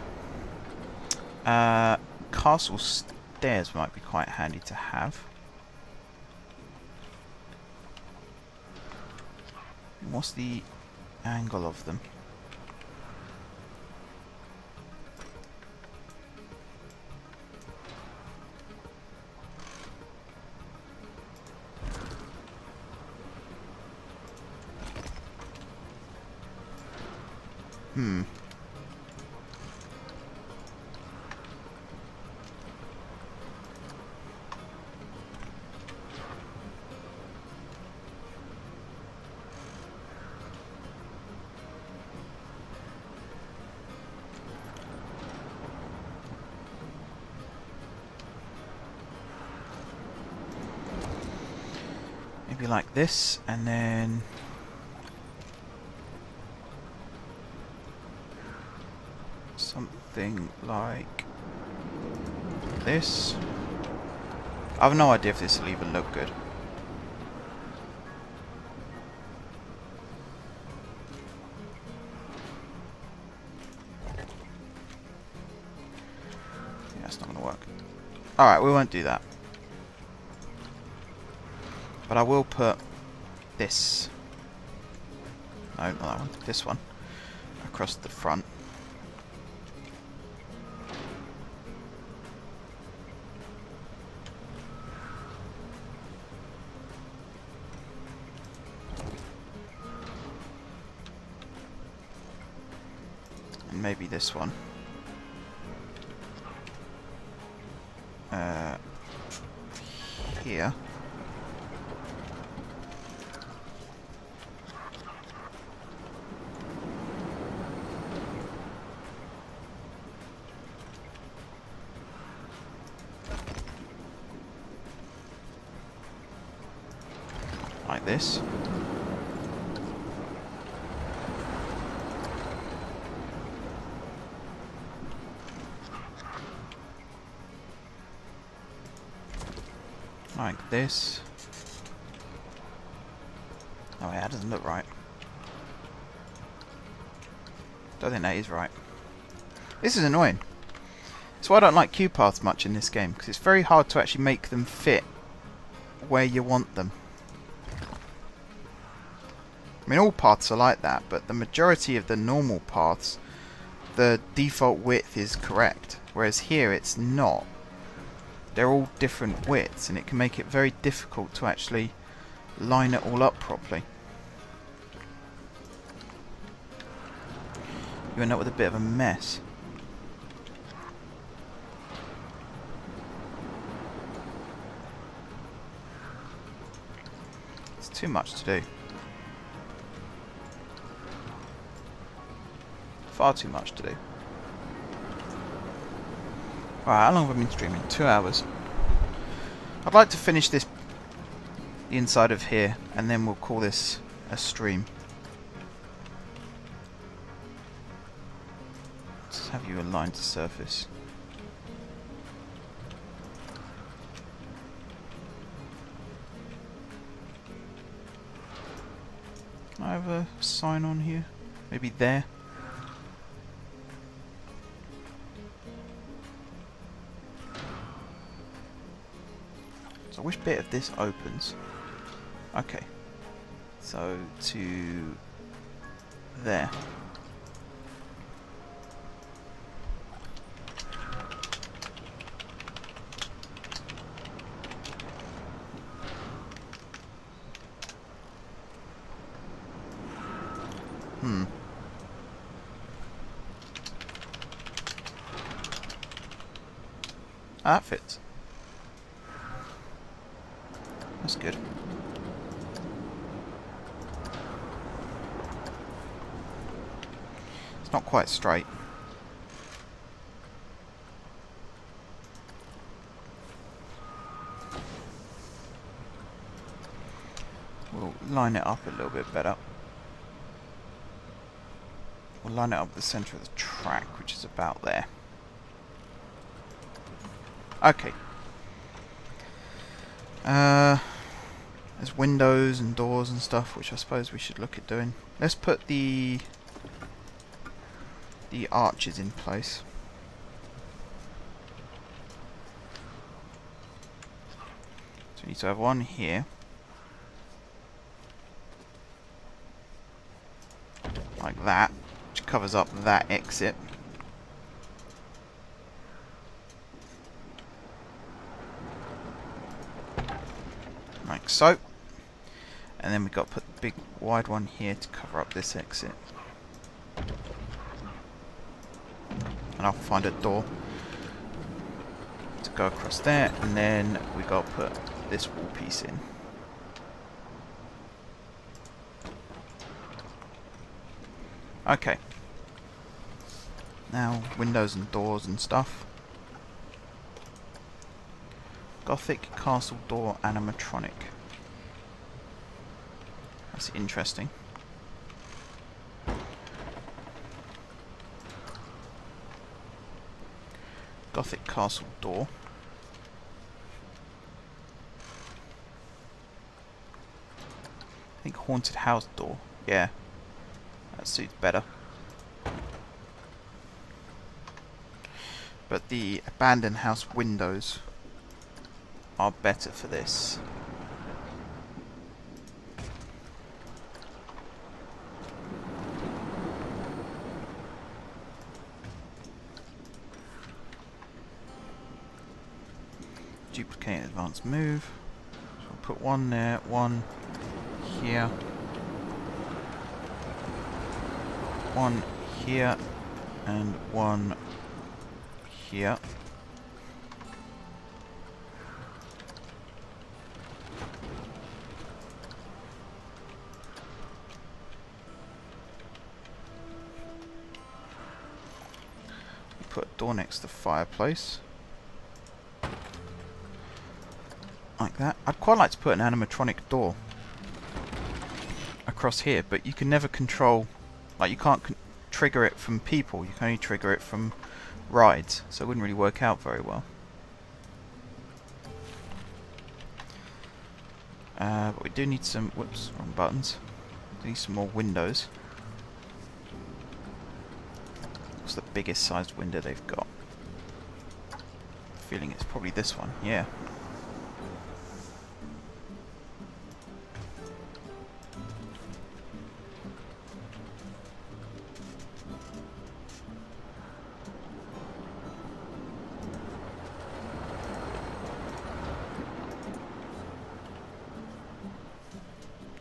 Castle stairs might be quite handy to have. What's the angle of them? Maybe like this, and then something like this. I have no idea if this will even look good. Yeah, it's not going to work. Alright, we won't do that. But I will put this, no, not that one, this one, across the front. And maybe this one. Here. Like this. Like this. Oh yeah, that doesn't look right. Don't think that is right. This is annoying. That's why I don't like queue paths much in this game, because it's very hard to actually make them fit where you want them. I mean, all paths are like that, but the majority of the normal paths, the default width is correct, whereas here it's not. They're all different widths, and it can make it very difficult to actually line it all up properly. You end up with a bit of a mess. It's too much to do. Far too much to do. Right, how long have I been streaming? 2 hours. I'd like to finish this, the inside of here, and then we'll call this a stream. Let's have you aligned to surface. Can I have a sign on here? Maybe there? So which bit of this opens? Okay. So to there. That fits. That's good. It's not quite straight. We'll line it up a little bit better. We'll line it up the centre of the track, which is about there. Okay. There's windows and doors and stuff, which I suppose we should look at doing. Let's put the the arches in place. So we need to have one here. Like that, which covers up that exit. Like so. And then we've got to put the big wide one here to cover up this exit. And I'll find a door to go across there, and then we got to put this wall piece in. Okay. Now windows and doors and stuff. Gothic castle door animatronic. That's interesting. Gothic castle door. I think haunted house door. Yeah. That suits better. But the abandoned house windows are better for this. Duplicate advanced move. So we'll put one there, one here, one here, and one here. Put a door next to the fireplace. Like that. I'd quite like to put an animatronic door across here, but you can never control, like you can't trigger it from people, you can only trigger it from rides, so it wouldn't really work out very well. But we do need some, whoops, wrong buttons. We need some more windows. What's the biggest sized window they've got? Feeling it's probably this one, yeah.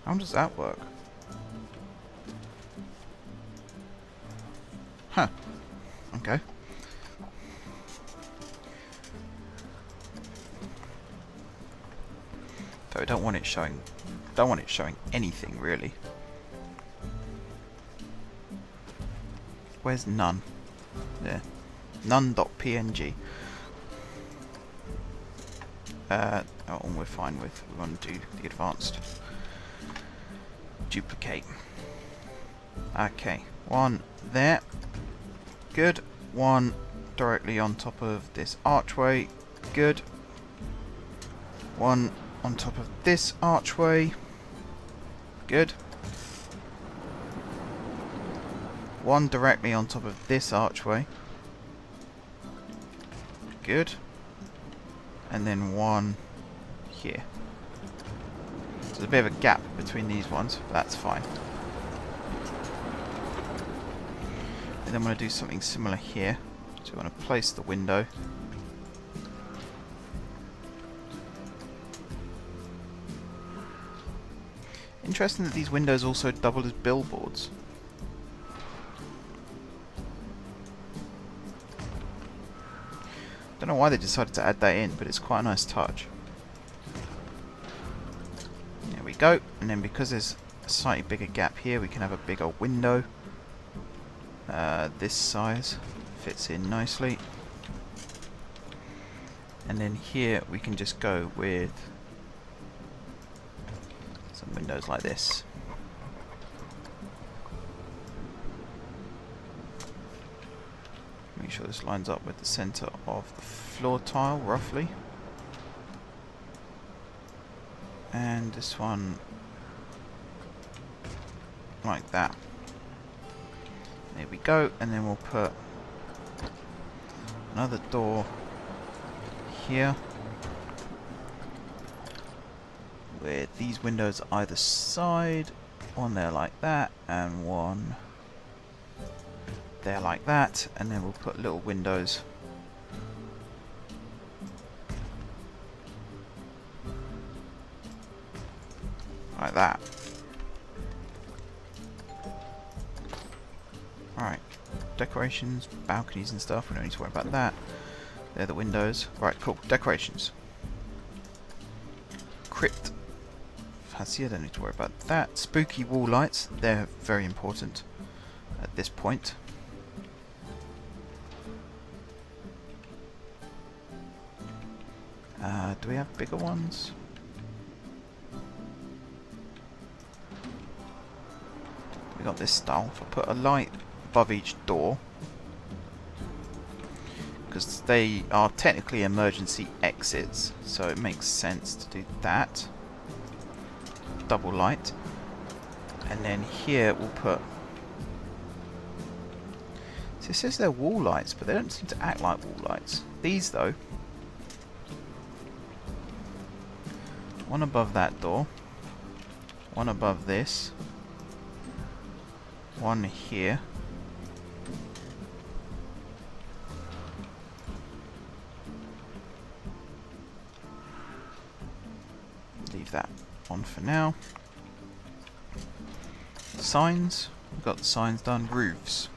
How does that work? Huh. Okay. So I don't want it showing anything really. Where's none? There. None.png. That one we're fine with. We want to do the advanced. Duplicate. Okay, one there. Good. One directly on top of this archway. Good. One on top of this archway. Good. One directly on top of this archway. Good. And then one here. There's a bit of a gap between these ones, but that's fine. And then I'm going to do something similar here. So I'm going to place the window. Interesting that these windows also double as billboards. Don't know why they decided to add that in, but it's quite a nice touch. There we go, and then because there's a slightly bigger gap here, we can have a bigger window. This size fits in nicely. And then here we can just go with some windows like this. Make sure this lines up with the center of the floor tile, roughly. And this one like that. There we go, and then we'll put another door here with these windows either side, one there like that and one there like that, and then we'll put little windows like that. Alright, decorations, balconies and stuff, we don't need to worry about that. They're the windows. Right, cool. Decorations. Crypt. Fancy, I don't need to worry about that. Spooky wall lights, they're very important at this point. Do we have bigger ones? We got this style. If I put a light above each door, because they are technically emergency exits, so it makes sense to do that. Double light. And then here we'll put... So it says they're wall lights, but they don't seem to act like wall lights. These though. One above that door. One above this. One here. Leave that on for now. Signs. We've got the signs done. Roofs.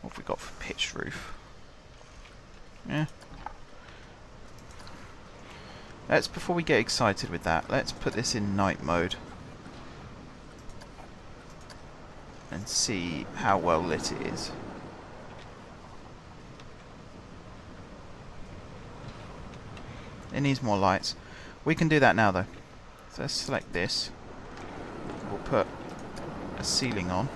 What have we got for pitched roof? Yeah. Let's, before we get excited with that, let's put this in night mode and see how well lit it is. It needs more lights. We can do that now though. So let's select this. We'll put a ceiling on.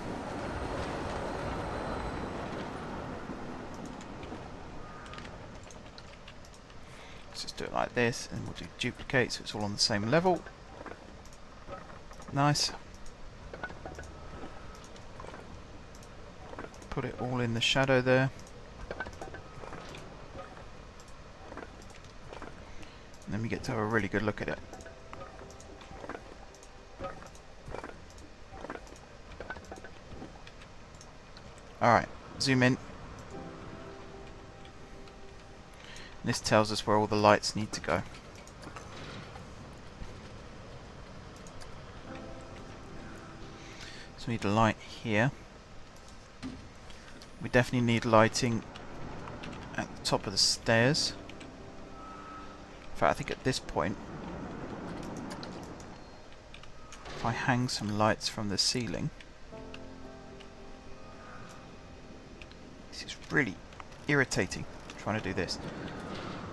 Let's just do it like this, and we'll do duplicate so it's all on the same level. Nice. Put it all in the shadow there. And then we get to have a really good look at it. Alright, zoom in. This tells us where all the lights need to go. So we need a light here. We definitely need lighting at the top of the stairs. In fact, I think at this point, if I hang some lights from the ceiling, this is really irritating trying to do this.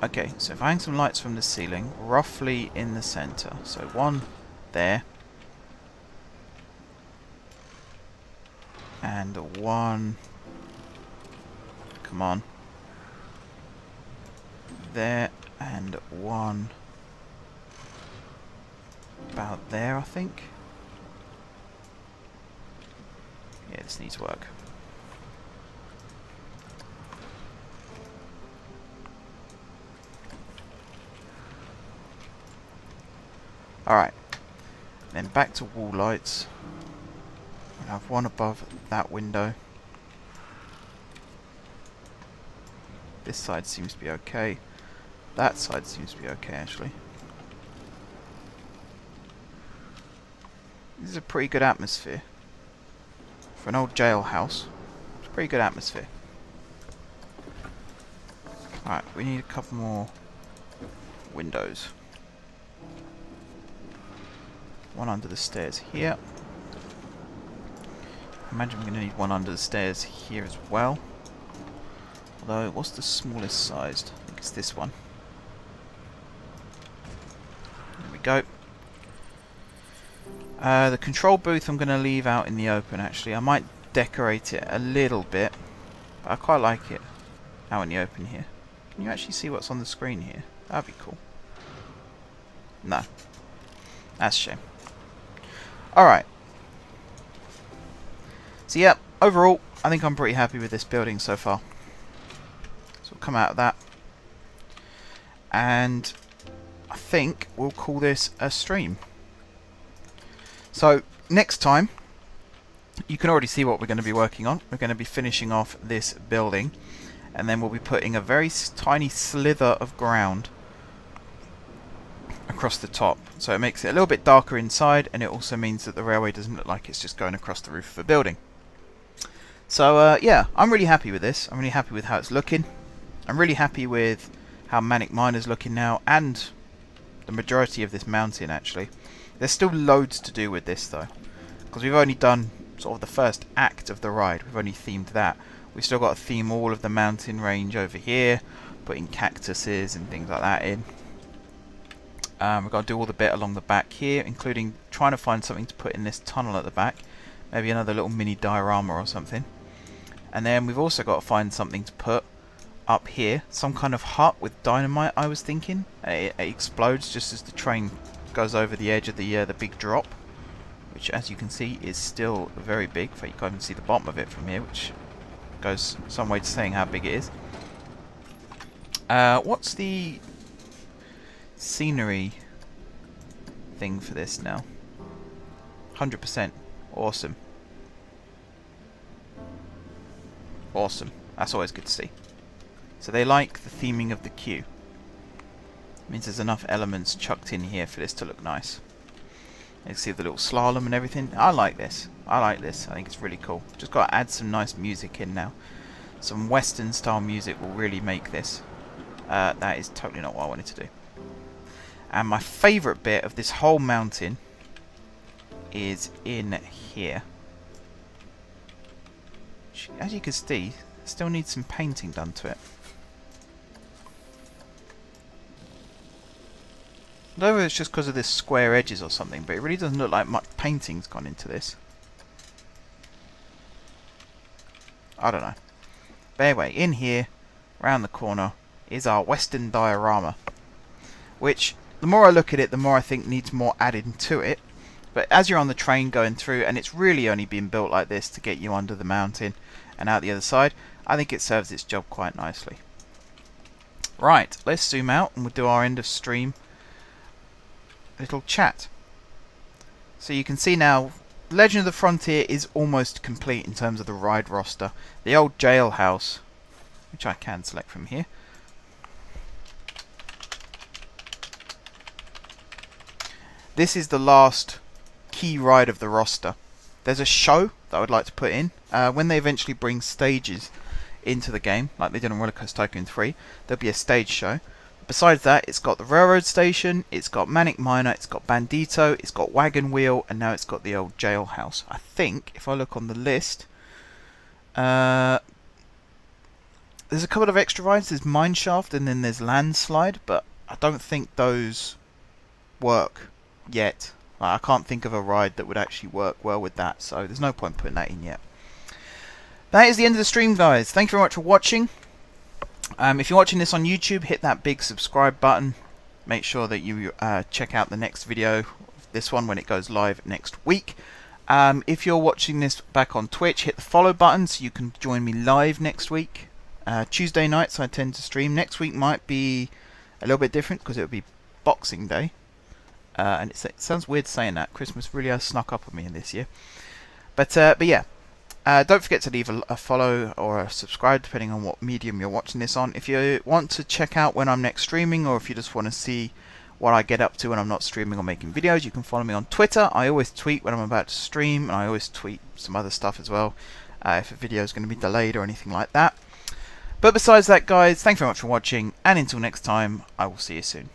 Okay, so if I hang some lights from the ceiling, roughly in the center, so one there, and one, come on, there, and one about there, I think. Yeah, this needs work. Alright, then back to wall lights. I have one above that window. This side seems to be okay. That side seems to be okay, actually. This is a pretty good atmosphere. For an old jailhouse, it's a pretty good atmosphere. Alright, we need a couple more windows. One under the stairs here. I imagine we're going to need one under the stairs here as well. Although, what's the smallest sized? I think it's this one. There we go. The control booth I'm going to leave out in the open actually. I might decorate it a little bit. But I quite like it out in the open here. Can you actually see what's on the screen here? That'd be cool. No. That's a shame. Alright. So yeah, overall, I think I'm pretty happy with this building so far. So we'll come out of that. And I think we'll call this a stream. So next time, you can already see what we're going to be working on. We're going to be finishing off this building, and then we'll be putting a very tiny slither of ground across the top. So it makes it a little bit darker inside, and it also means that the railway doesn't look like it's just going across the roof of a building. So yeah, I'm really happy with this. I'm really happy with how it's looking. I'm really happy with how Manic Miner's looking now, and the majority of this mountain actually. There's still loads to do with this though, because we've only done sort of the first act of the ride. We've only themed that. We've still got to theme all of the mountain range over here, putting cactuses and things like that in. We've got to do all the bit along the back here, including trying to find something to put in this tunnel at the back. Maybe another little mini diorama or something. And then we've also got to find something to put up here, some kind of hut with dynamite, I was thinking. It explodes just as the train goes over the edge of the big drop, which as you can see is still very big. In fact, you can't even see the bottom of it from here, which goes some way to saying how big it is. What's the scenery thing for this now? 100%. Awesome. Awesome. That's always good to see. So they like the theming of the queue. Means there's enough elements chucked in here for this to look nice. You can see the little slalom and everything. I like this. I like this. I think it's really cool. Just got to add some nice music in now. Some Western style music will really make this. That is totally not what I wanted to do. And my favourite bit of this whole mountain is in here. Which, as you can see, still needs some painting done to it. I don't know if it's just because of this square edges or something, but it really doesn't look like much painting's gone into this. I don't know. But anyway, in here, round the corner, is our Western diorama. Which, the more I look at it, the more I think needs more added to it. But as you're on the train going through, and it's really only been built like this to get you under the mountain and out the other side, I think it serves its job quite nicely. Right, let's zoom out and we'll do our end of stream little chat. So you can see now, Legend of the Frontier is almost complete in terms of the ride roster. The old Jailhouse, which I can select from here. This is the last key ride of the roster. There's a show that I would like to put in. When they eventually bring stages into the game, like they did on Roller Coaster Tycoon 3, there'll be a stage show. Besides that, it's got the railroad station, it's got Manic Miner, it's got Bandito, it's got Wagon Wheel, and now it's got the old Jailhouse. I think, if I look on the list, there's a couple of extra rides. There's Mineshaft and then there's Landslide, but I don't think those work yet. I can't think of a ride that would actually work well with that, so there's no point putting that in yet. That is the end of the stream, guys. Thank you very much for watching. If you're watching this on YouTube, hit that big subscribe button. Make sure that you check out the next video, this one, when it goes live next week. If you're watching this back on Twitch, hit the follow button so you can join me live next week. Tuesday nights I tend to stream. Next week might be a little bit different because it'll be Boxing Day. And it sounds weird saying that. Christmas really has snuck up on me in this year. But yeah. Don't forget to leave a follow or a subscribe depending on what medium you're watching this on. If you want to check out when I'm next streaming, or if you just want to see what I get up to when I'm not streaming or making videos, you can follow me on Twitter. I always tweet when I'm about to stream, and I always tweet some other stuff as well if a video is going to be delayed or anything like that. But besides that, guys, thank you very much for watching, and until next time, I will see you soon.